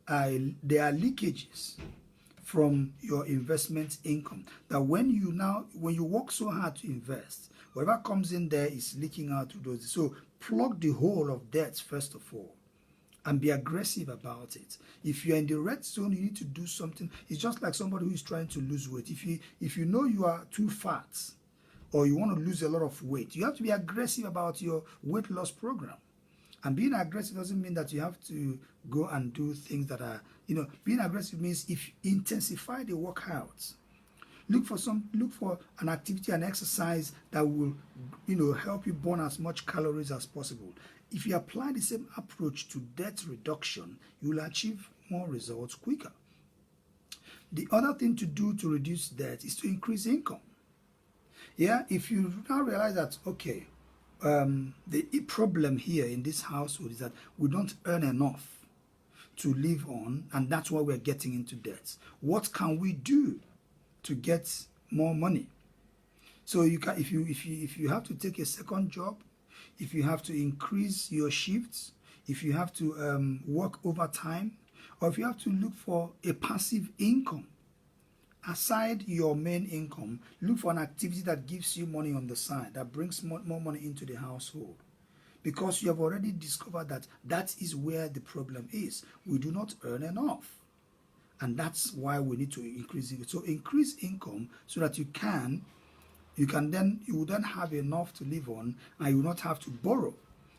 leakages from your investment income. That when you work so hard to invest, whatever comes in there is leaking out to those. So plug the hole of debts first of all and be aggressive about it. If you're in the red zone, you need to do something. It's just like somebody who is trying to lose weight. If you know you are too fat or you want to lose a lot of weight, you have to be aggressive about your weight loss program. And being aggressive doesn't mean that you have to go and do things that are, being aggressive means if you intensify the workouts. Look for an activity and exercise that will, help you burn as much calories as possible. If you apply the same approach to debt reduction, you will achieve more results quicker. The other thing to do to reduce debt is to increase income. Yeah, if you now realize that, okay, the problem here in this household is that we don't earn enough to live on, and that's why we're getting into debt. What can we do to get more money? So you can, if you have to take a second job, if you have to increase your shifts, if you have to work overtime, or if you have to look for a passive income aside your main income, look for an activity that gives you money on the side, that brings more money into the household. Because you have already discovered that is where the problem is. We do not earn enough. And that's why we need to increase it. So increase income so that you will then have enough to live on, and you will not have to borrow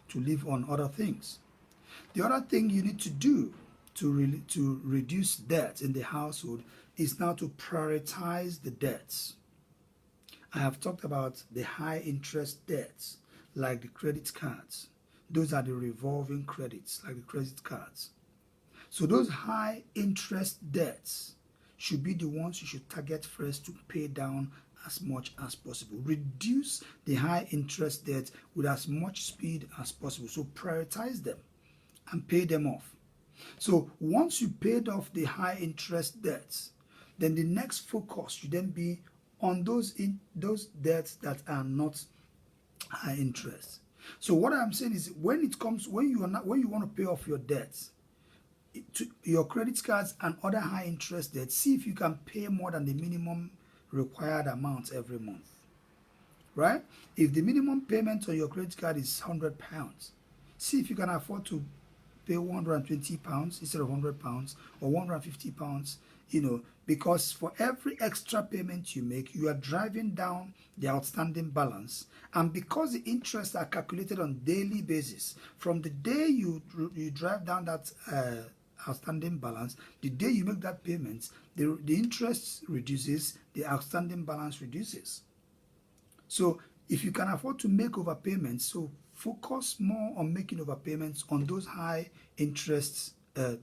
to live on other things. The other thing you need to do to reduce debt in the household is now to prioritize the debts. I have talked about the high interest debts like the credit cards. Those are the revolving credits like the credit cards. So those high interest debts should be the ones you should target first to pay down as much as possible. Reduce the high interest debt with as much speed as possible. So prioritize them and pay them off. So once you paid off the high interest debts, then the next focus should then be on those debts that are not high interest. So what I'm saying is, when you want to pay off your debts, your credit cards and other high interest debts, see if you can pay more than the minimum required amount every month. Right? If the minimum payment on your credit card is £100, see if you can afford to pay £120 instead of £100 or £150, because for every extra payment you make, you are driving down the outstanding balance. And because the interests are calculated on daily basis, from the day you drive down that outstanding balance, the day you make that payment, the interest reduces, the outstanding balance reduces. So if you can afford to make overpayments, so focus more on making overpayments on those high interest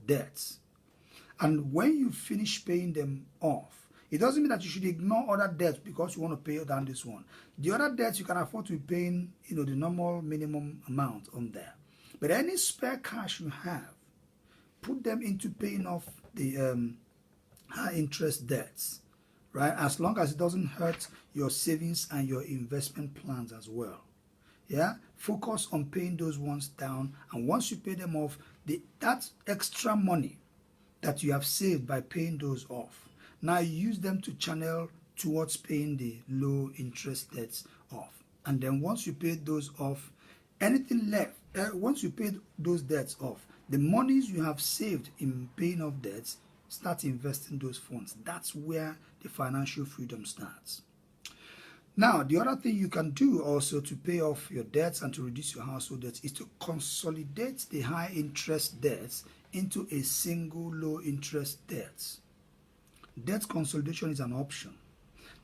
debts. And when you finish paying them off, it doesn't mean that you should ignore other debts because you want to pay down this one. The other debts you can afford to be paying, the normal minimum amount on there. But any spare cash you have, put them into paying off the high interest debts, right? As long as it doesn't hurt your savings and your investment plans as well. Yeah, focus on paying those ones down, and once you pay them off, that extra money that you have saved by paying those off, now you use them to channel towards paying the low interest debts off. And then once you pay those off, anything left, once you pay those debts off, the monies you have saved in paying off debts, start investing those funds. That's where the financial freedom starts. Now, the other thing you can do also to pay off your debts and to reduce your household debts is to consolidate the high interest debts into a single low interest debt. Debt consolidation is an option.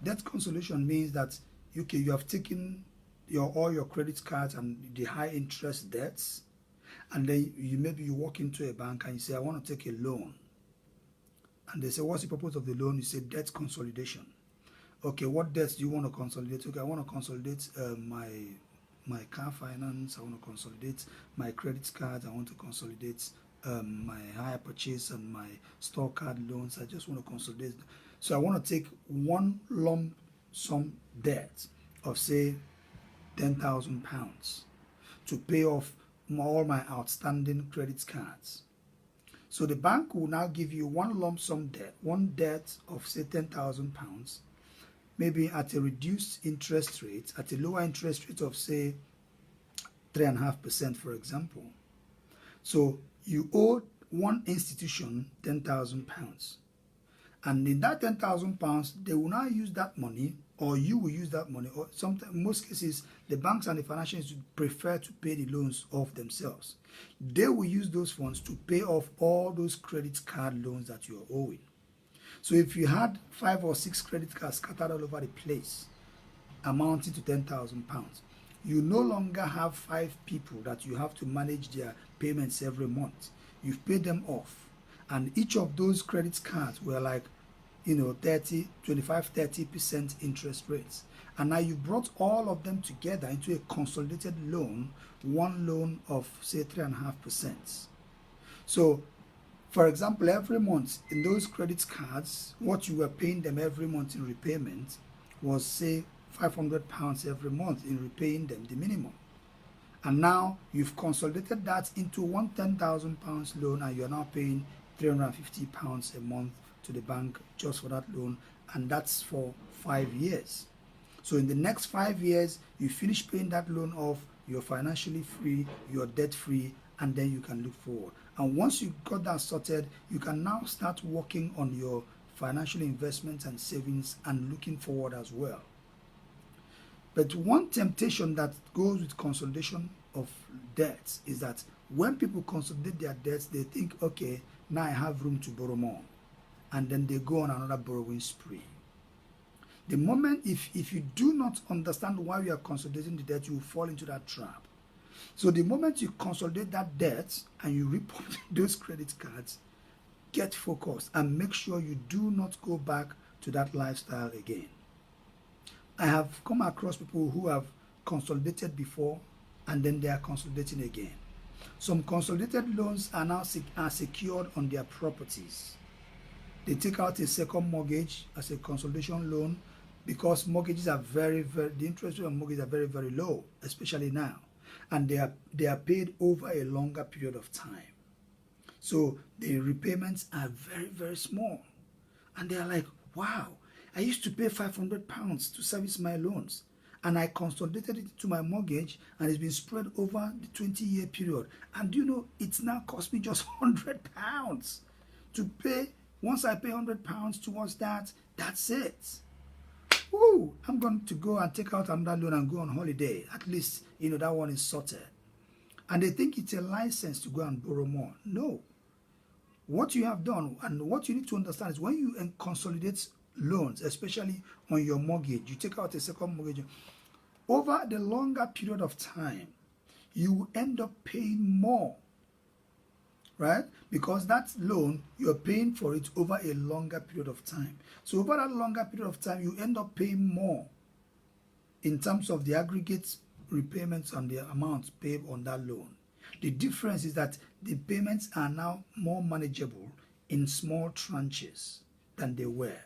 Debt consolidation means that you have taken all your credit cards and the high interest debts, and then maybe you walk into a bank and you say, I want to take a loan. And they say, what's the purpose of the loan? You say, debt consolidation. Okay, what debts do you want to consolidate? Okay, I want to consolidate my car finance. I want to consolidate my credit cards. I want to consolidate my hire purchase and my store card loans. I just want to consolidate. So I want to take one lump sum debt of, say, £10,000 to pay off all my outstanding credit cards. So the bank will now give you one lump sum debt, one debt of, say, £10,000, maybe at a reduced interest rate, at a lower interest rate of, say, 3.5%, for example. So you owe one institution £10,000. And in that £10,000, they will now use that money, or you will use that money, or sometimes, in most cases, the banks and the financial institutions prefer to pay the loans off themselves. They will use those funds to pay off all those credit card loans that you are owing. So if you had 5 or 6 credit cards scattered all over the place, amounting to £10,000, you no longer have 5 people that you have to manage their payments every month. You've paid them off. And each of those credit cards were like, 30% interest rates. And now you brought all of them together into a consolidated loan, one loan of, say, 3.5%. So, for example, every month in those credit cards, what you were paying them every month in repayment was, say, £500 every month in repaying them, the minimum. And now you've consolidated that into one £10,000 loan, and you're now paying £350 a month to the bank just for that loan, and that's for 5 years. So in the next 5 years, you finish paying that loan off, you're financially free, you're debt free, and then you can look forward. And once you got that sorted, you can now start working on your financial investments and savings and looking forward as well. But one temptation that goes with consolidation of debts is that when people consolidate their debts, they think, okay, now I have room to borrow more. And then they go on another borrowing spree. The moment, if you do not understand why you are consolidating the debt, you will fall into that trap. So the moment you consolidate that debt and you report those credit cards, get focused and make sure you do not go back to that lifestyle again. I have come across people who have consolidated before and then they are consolidating again. Some consolidated loans are now are secured on their properties. They take out a second mortgage as a consolidation loan because mortgages are the interest rate on mortgages are very, very low, especially now. And they are paid over a longer period of time. So the repayments are very, very small. And they are like, wow, I used to pay £500 to service my loans. And I consolidated it to my mortgage, and it's been spread over the 20-year period. And you know, it's now cost me just £100 to pay. Once I pay £100 towards that, that's it. Woo! I'm going to go and take out another loan and go on holiday. At least, you know, that one is sorted. And they think it's a license to go and borrow more. No. What you have done and what you need to understand is when you consolidate loans, especially on your mortgage, you take out a second mortgage, over the longer period of time, you will end up paying more, right? Because that loan, you're paying for it over a longer period of time. So over that longer period of time, you end up paying more in terms of the aggregate repayments and the amounts paid on that loan. The difference is that the payments are now more manageable in small tranches than they were.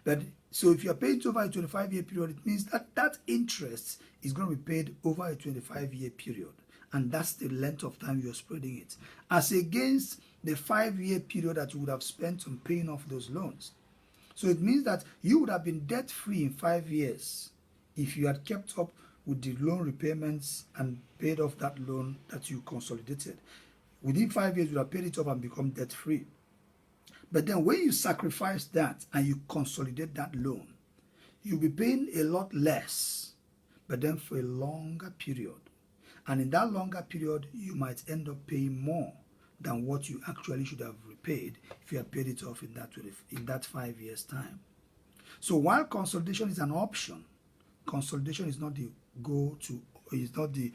But so if you're paying over a 25-year period, it means that that interest is going to be paid over a 25-year period. And that's the length of time you're spreading it. As against the 5-year period that you would have spent on paying off those loans. So it means that you would have been debt-free in 5 years if you had kept up with the loan repayments and paid off that loan that you consolidated. Within 5 years, you would have paid it off and become debt-free. But then when you sacrifice that and you consolidate that loan, you'll be paying a lot less, but then for a longer period. And in that longer period, you might end up paying more than what you actually should have repaid if you had paid it off in that 5 years' time. So while consolidation is an option, consolidation is not the go-to, is not the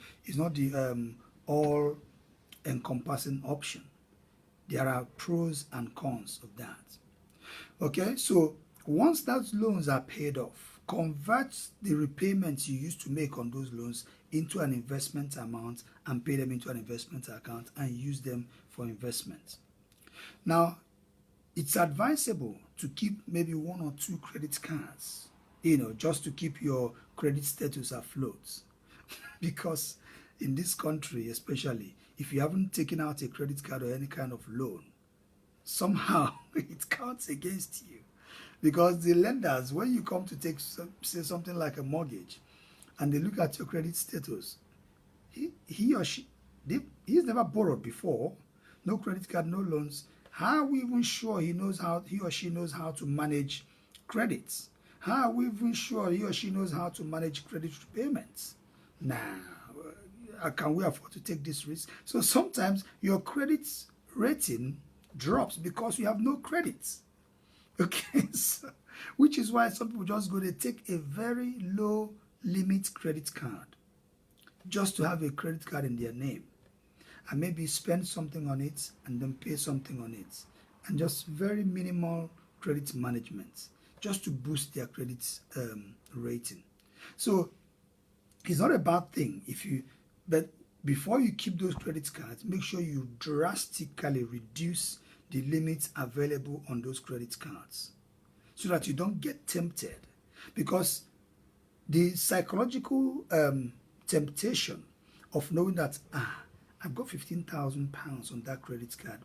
all-encompassing option. There are pros and cons of that. Okay, so once those loans are paid off, convert the repayments you used to make on those loans into an investment amount and pay them into an investment account and use them for investment. Now, it's advisable to keep maybe 1 or 2 credit cards, you know, just to keep your credit status afloat. Because in this country especially, if you haven't taken out a credit card or any kind of loan, somehow it counts against you. Because the lenders, when you come to take, say, something like a mortgage, and they look at your credit status, he or she, he's never borrowed before, no credit card, no loans. How are we even sure he or she knows how to manage credits? How are we even sure he or she knows how to manage credit repayments? Nah, can we afford to take this risk? So sometimes your credit rating drops because you have no credits. Okay, so, which is why some people just go to take a very low limit credit card just to have a credit card in their name and maybe spend something on it and then pay something on it, and just very minimal credit management just to boost their credit rating. So it's not a bad thing but before you keep those credit cards, make sure you drastically reduce the limits available on those credit cards so that you don't get tempted. Because the psychological temptation of knowing that, I've got £15,000 on that credit card.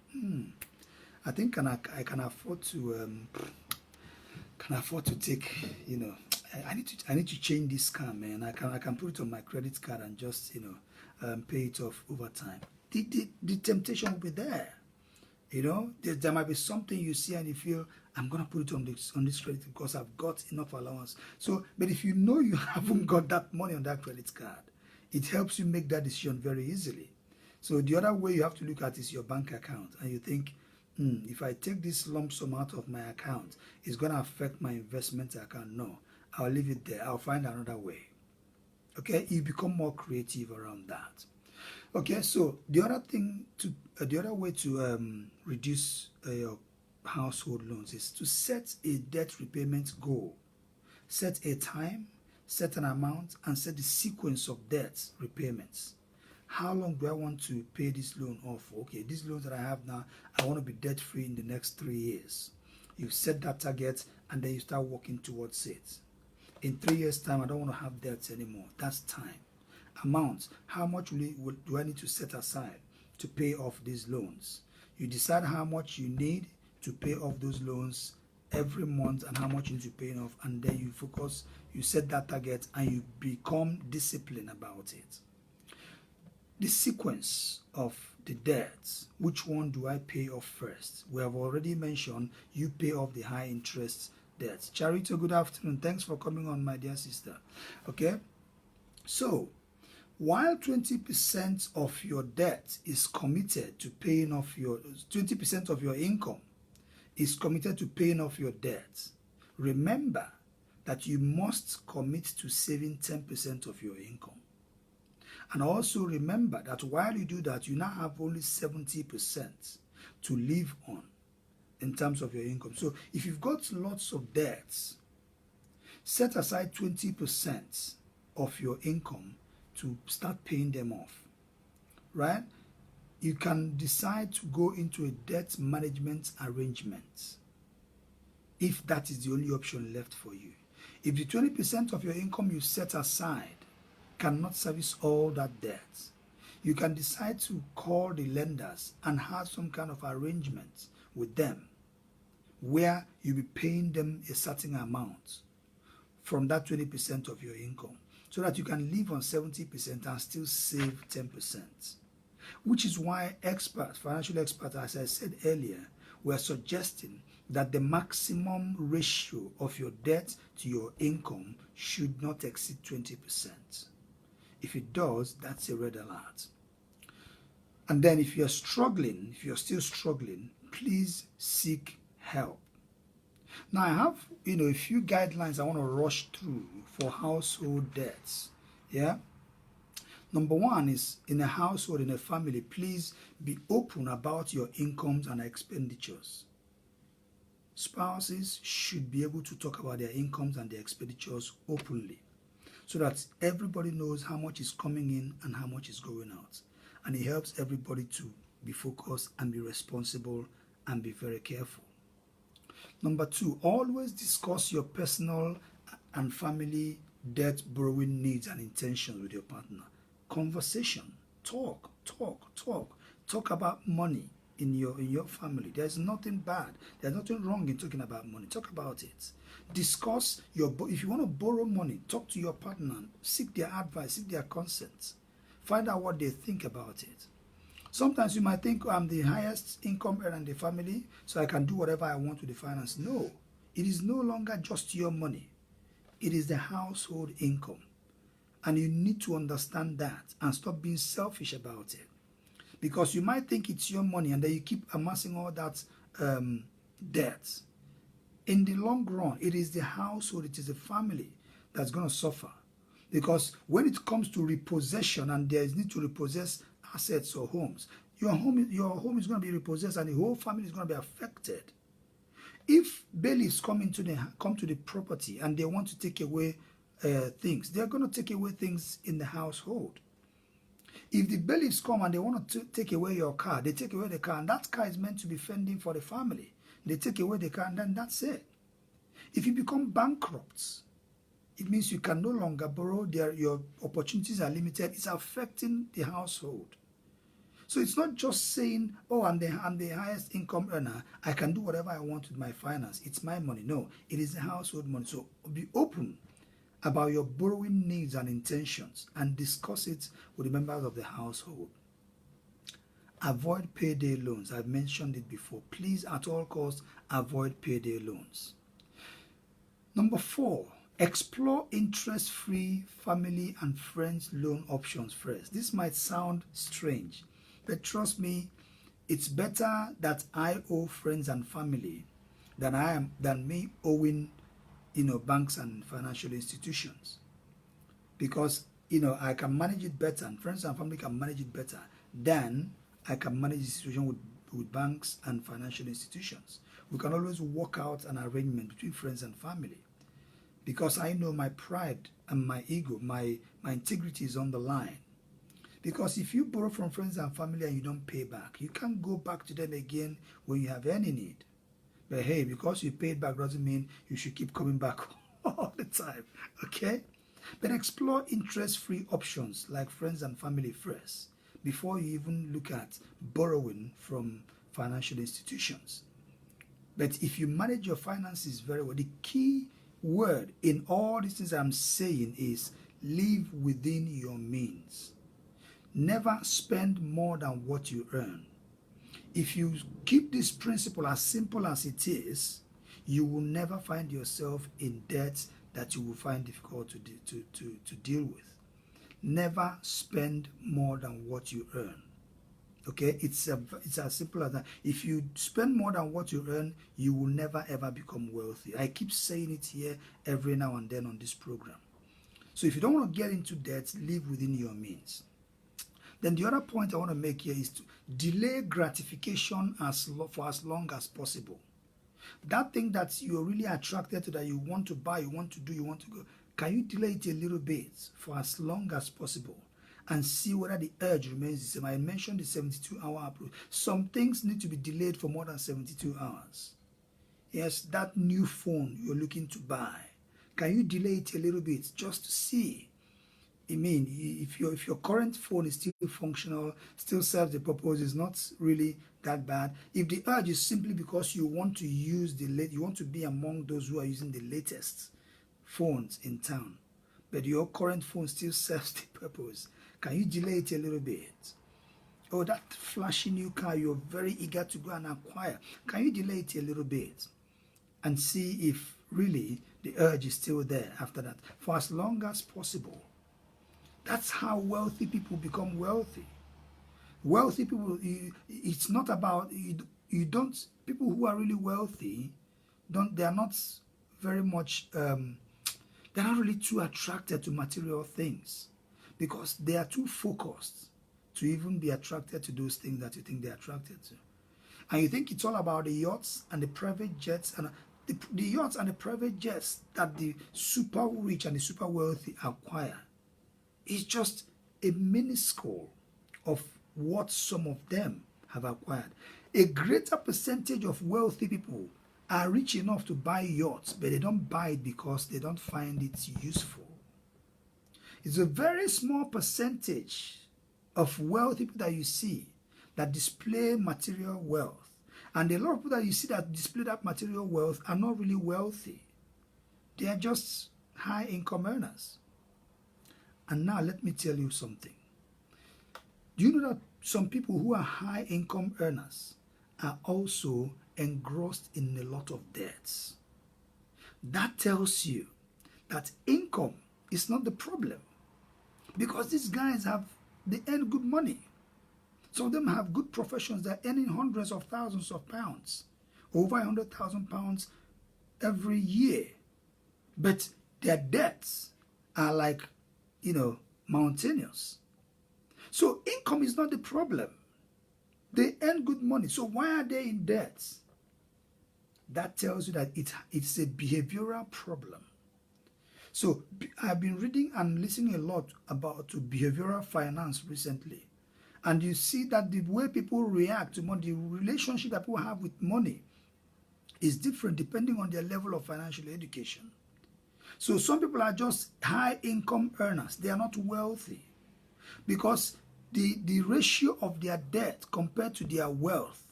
I think I can afford to take, you know, I need to change this car, man. I can put it on my credit card and just, you know, pay it off over time. The temptation will be there. You know, there might be something you see and you feel, I'm going to put it on this credit because I've got enough allowance. So, but if you know you haven't got that money on that credit card, it helps you make that decision very easily. So the other way you have to look at is your bank account, and you think, if I take this lump sum out of my account, it's going to affect my investment account. No, I'll leave it there. I'll find another way. Okay, you become more creative around that. Okay, so the other way to reduce your household loans is to set a debt repayment goal. Set a time, set an amount, and set the sequence of debt repayments. How long do I want to pay this loan off? Okay, these loans that I have now, I want to be debt free in the next 3 years. You set that target and then you start working towards it. In 3 years' time, I don't want to have debts anymore. That's time. Amounts. How much do I need to set aside to pay off these loans? You decide how much you need to pay off those loans every month and how much you need to pay off, and then you focus, you set that target and you become disciplined about it. The sequence of the debts, which one do I pay off first? We have already mentioned you pay off the high interest debts. Charito, good afternoon. Thanks for coming on, my dear sister. Okay, so while 20% of your debt is committed to paying off your 20% of your income is committed to paying off your debt, remember that you must commit to saving 10% of your income. And also remember that while you do that, you now have only 70% to live on in terms of your income. So if you've got lots of debts, set aside 20% of your income to start paying them off, right? You can decide to go into a debt management arrangement if that is the only option left for you. If the 20% of your income you set aside cannot service all that debt, you can decide to call the lenders and have some kind of arrangement with them where you'll be paying them a certain amount from that 20% of your income so that you can live on 70% and still save 10%. Which is why experts, financial experts, as I said earlier, were suggesting that the maximum ratio of your debt to your income should not exceed 20%. If it does, that's a red alert. And then if you're struggling, if you're still struggling, please seek help. Now I have, a few guidelines I want to rush through for household debts. Yeah. Number one is, in a household, in a family, please be open about your incomes and expenditures. Spouses should be able to talk about their incomes and their expenditures openly so that everybody knows how much is coming in and how much is going out. And it helps everybody to be focused and be responsible and be very careful. Number two, always discuss your personal and family debt borrowing needs and intentions with your partner. Conversation, talk about money in your family. There's nothing bad, there's nothing wrong in talking about money. Talk about it. Discuss if you want to borrow money, talk to your partner, seek their advice, seek their consent, find out what they think about it. Sometimes you might think, I'm the highest income earner in the family, so I can do whatever I want with the finance. No, it is no longer just your money, it is the household income. And you need to understand that and stop being selfish about it. Because you might think it's your money and then you keep amassing all that debt. In the long run, it is the household, it is the family that's going to suffer. Because when it comes to repossession and there is need to repossess assets or homes, your home is going to be repossessed and the whole family is going to be affected. If bailiffs come to the property and they want to take away things, they're going to take away things in the household. If the bailiffs come and they want to take away your car, they take away the car, and that car is meant to be fending for the family. They take away the car and then that's it. If you become bankrupt, it means you can no longer borrow, your opportunities are limited. It's affecting the household. So it's not just saying, oh, I'm the highest income earner, I can do whatever I want with my finance, it's my money. No, it is the household money. So be open about your borrowing needs and intentions and discuss it with the members of the household. Avoid payday loans. I've mentioned it before. Please, at all costs, avoid payday loans. Number 4, explore interest-free family and friends loan options first. This might sound strange, but trust me, it's better that I owe friends and family than me owing banks and financial institutions, because I can manage it better and friends and family can manage it better than I can manage the situation with banks and financial institutions. We can always work out an arrangement between friends and family, because I know my pride and my ego, my integrity is on the line. Because if you borrow from friends and family and you don't pay back, you can't go back to them again when you have any need. But hey, because you paid back doesn't mean you should keep coming back all the time, okay? But explore interest-free options like friends and family first before you even look at borrowing from financial institutions. But if you manage your finances very well, the key word in all these things I'm saying is live within your means. Never spend more than what you earn. If you keep this principle as simple as it is, you will never find yourself in debt that you will find difficult to deal with. Never spend more than what you earn. Okay, it's as simple as that. If you spend more than what you earn, you will never ever become wealthy. I keep saying it here every now and then on this program. So if you don't want to get into debt, live within your means. Then the other point I want to make here is to delay gratification for as long as possible. That thing that you're really attracted to, that you want to buy, you want to do, you want to go, can you delay it a little bit for as long as possible and see whether the urge remains the same? I mentioned the 72-hour approach. Some things need to be delayed for more than 72 hours. Yes, that new phone you're looking to buy, can you delay it a little bit just to see? I mean, if your current phone is still functional, still serves the purpose, is not really that bad. If the urge is simply because you want to use you want to be among those who are using the latest phones in town, but your current phone still serves the purpose, can you delay it a little bit? Oh, that flashy new car you're very eager to go and acquire, can you delay it a little bit and see if really the urge is still there after that for as long as possible? That's how wealthy people become wealthy. Wealthy people, it's not about, people who are really wealthy, they are not very much, they're not really too attracted to material things because they are too focused to even be attracted to those things that you think they're attracted to. And you think it's all about the yachts and the private jets and the yachts and the private jets that the super rich and the super wealthy acquire. It's just a minuscule of what some of them have acquired. A greater percentage of wealthy people are rich enough to buy yachts, but they don't buy it because they don't find it useful. It's a very small percentage of wealthy people that you see that display material wealth. And a lot of people that you see that display that material wealth are not really wealthy. They are just high income earners. And now let me tell you something. Do you know that some people who are high income earners are also engrossed in a lot of debts? That tells you that income is not the problem, because these guys they earn good money. Some of them have good professions. They're earning hundreds of thousands of pounds, over 100,000 pounds every year. But their debts are like, mountainous. So income is not the problem. They earn good money. So why are they in debt? That tells you that it's a behavioral problem. So I've been reading and listening a lot to behavioral finance recently. And you see that the way people react to money, the relationship that people have with money is different depending on their level of financial education. So some people are just high income earners. They are not wealthy because the ratio of their debt compared to their wealth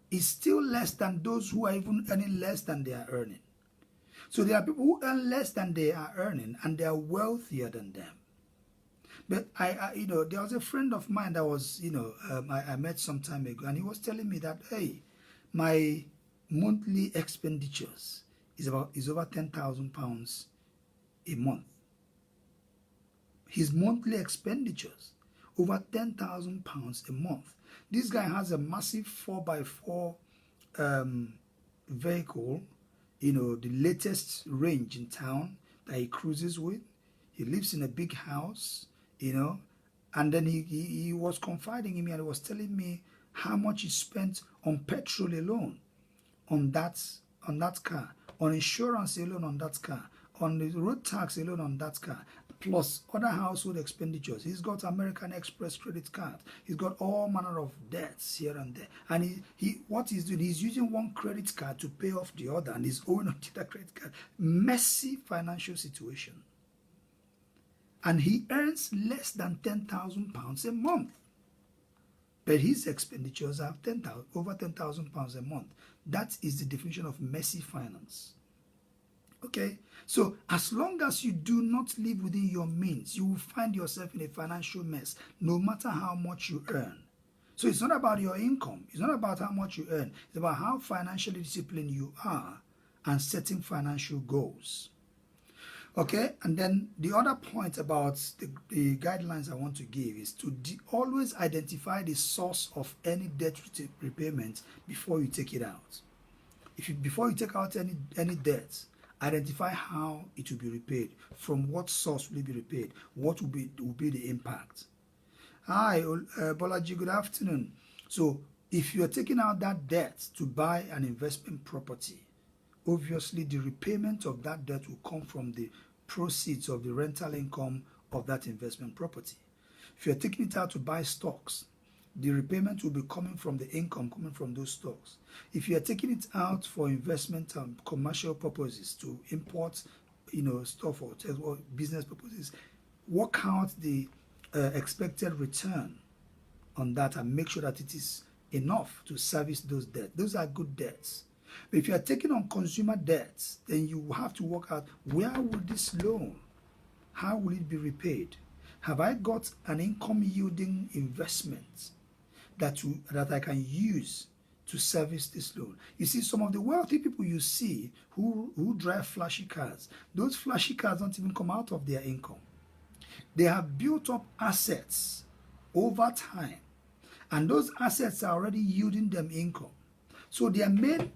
is still less than those who are even earning less than they are earning. So there are people who earn less than they are earning and they are wealthier than them. But there was a friend of mine that was, I met some time ago, and he was telling me that, hey, my monthly expenditures is over £10,000 a month. His monthly expenditures over £10,000 a month. This guy has a massive 4x4 vehicle, the latest range in town that he cruises with. He lives in a big house, and then he was confiding in me and he was telling me how much he spent on petrol alone on that car, on insurance alone on that car, on the road tax alone on that car, plus other household expenditures. He's got American Express credit card. He's got all manner of debts here and there. And what he's doing, he's using one credit card to pay off the other, and he's owing on the other credit card. Messy financial situation. And he earns less than £10,000 a month. But his expenditures are over £10,000 a month. That is the definition of messy finance. Okay? So as long as you do not live within your means, you will find yourself in a financial mess, no matter how much you earn. So it's not about your income. It's not about how much you earn. It's about how financially disciplined you are and setting financial goals. Okay, and then the other point about the guidelines I want to give is to always identify the source of any debt repayment before you take it out. Before you take out any debt, identify how it will be repaid, from what source will it be repaid, what will be the impact. Hi, Bolaji, good afternoon. So if you are taking out that debt to buy an investment property, obviously the repayment of that debt will come from the proceeds of the rental income of that investment property. If you're taking it out to buy stocks, the repayment will be coming from the income coming from those stocks. If you're taking it out for investment and commercial purposes, to import, stuff or business purposes, work out the expected return on that and make sure that it is enough to service those debts. Those are good debts. But if you are taking on consumer debts, then you have to work out, where will this loan, how will it be repaid? Have I got an income yielding investment that I can use to service this loan? You see, some of the wealthy people you see who drive flashy cars, those flashy cars don't even come out of their income. They have built up assets over time, and those assets are already yielding them income. So their main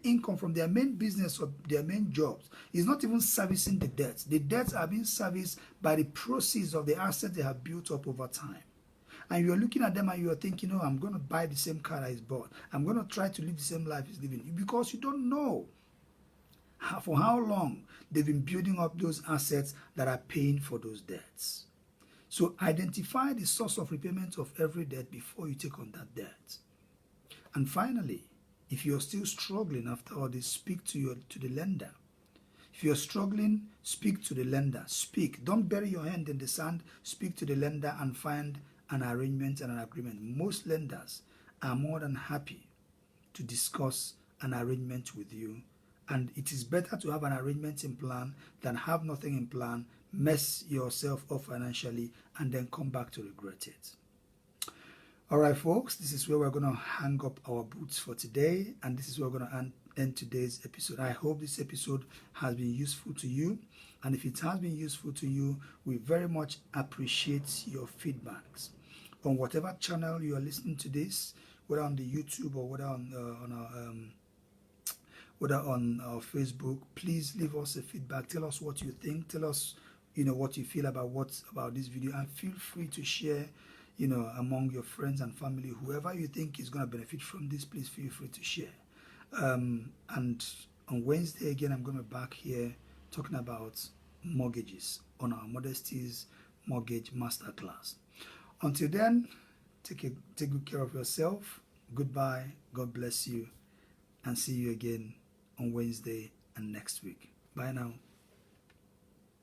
income from their main business or their main jobs is not even servicing the debts. The debts are being serviced by the proceeds of the assets they have built up over time. And you're looking at them and you're thinking, I'm going to buy the same car I bought. I'm going to try to live the same life he's living. Because you don't know for how long they've been building up those assets that are paying for those debts. So identify the source of repayment of every debt before you take on that debt. And finally, if you're still struggling after all this, speak to the lender. If you're struggling, speak to the lender. Speak. Don't bury your hand in the sand. Speak to the lender and find an arrangement and an agreement. Most lenders are more than happy to discuss an arrangement with you. And it is better to have an arrangement in plan than have nothing in plan, mess yourself up financially, and then come back to regret it. All right, folks, this is where we're going to hang up our boots for today, and this is where we're going to end today's episode. I hope this episode has been useful to you, and if it has been useful to you, we very much appreciate your feedbacks. On whatever channel you are listening to this, whether on the YouTube or whether on our Facebook, please leave us a feedback. Tell us what you think. Tell us, what you feel about this video, and feel free to share among your friends and family. Whoever you think is going to benefit from this, please feel free to share. And on Wednesday, again, I'm going to be back here talking about mortgages on our Modesty's Mortgage Masterclass. Until then, take good care of yourself. Goodbye. God bless you. And see you again on Wednesday and next week. Bye now.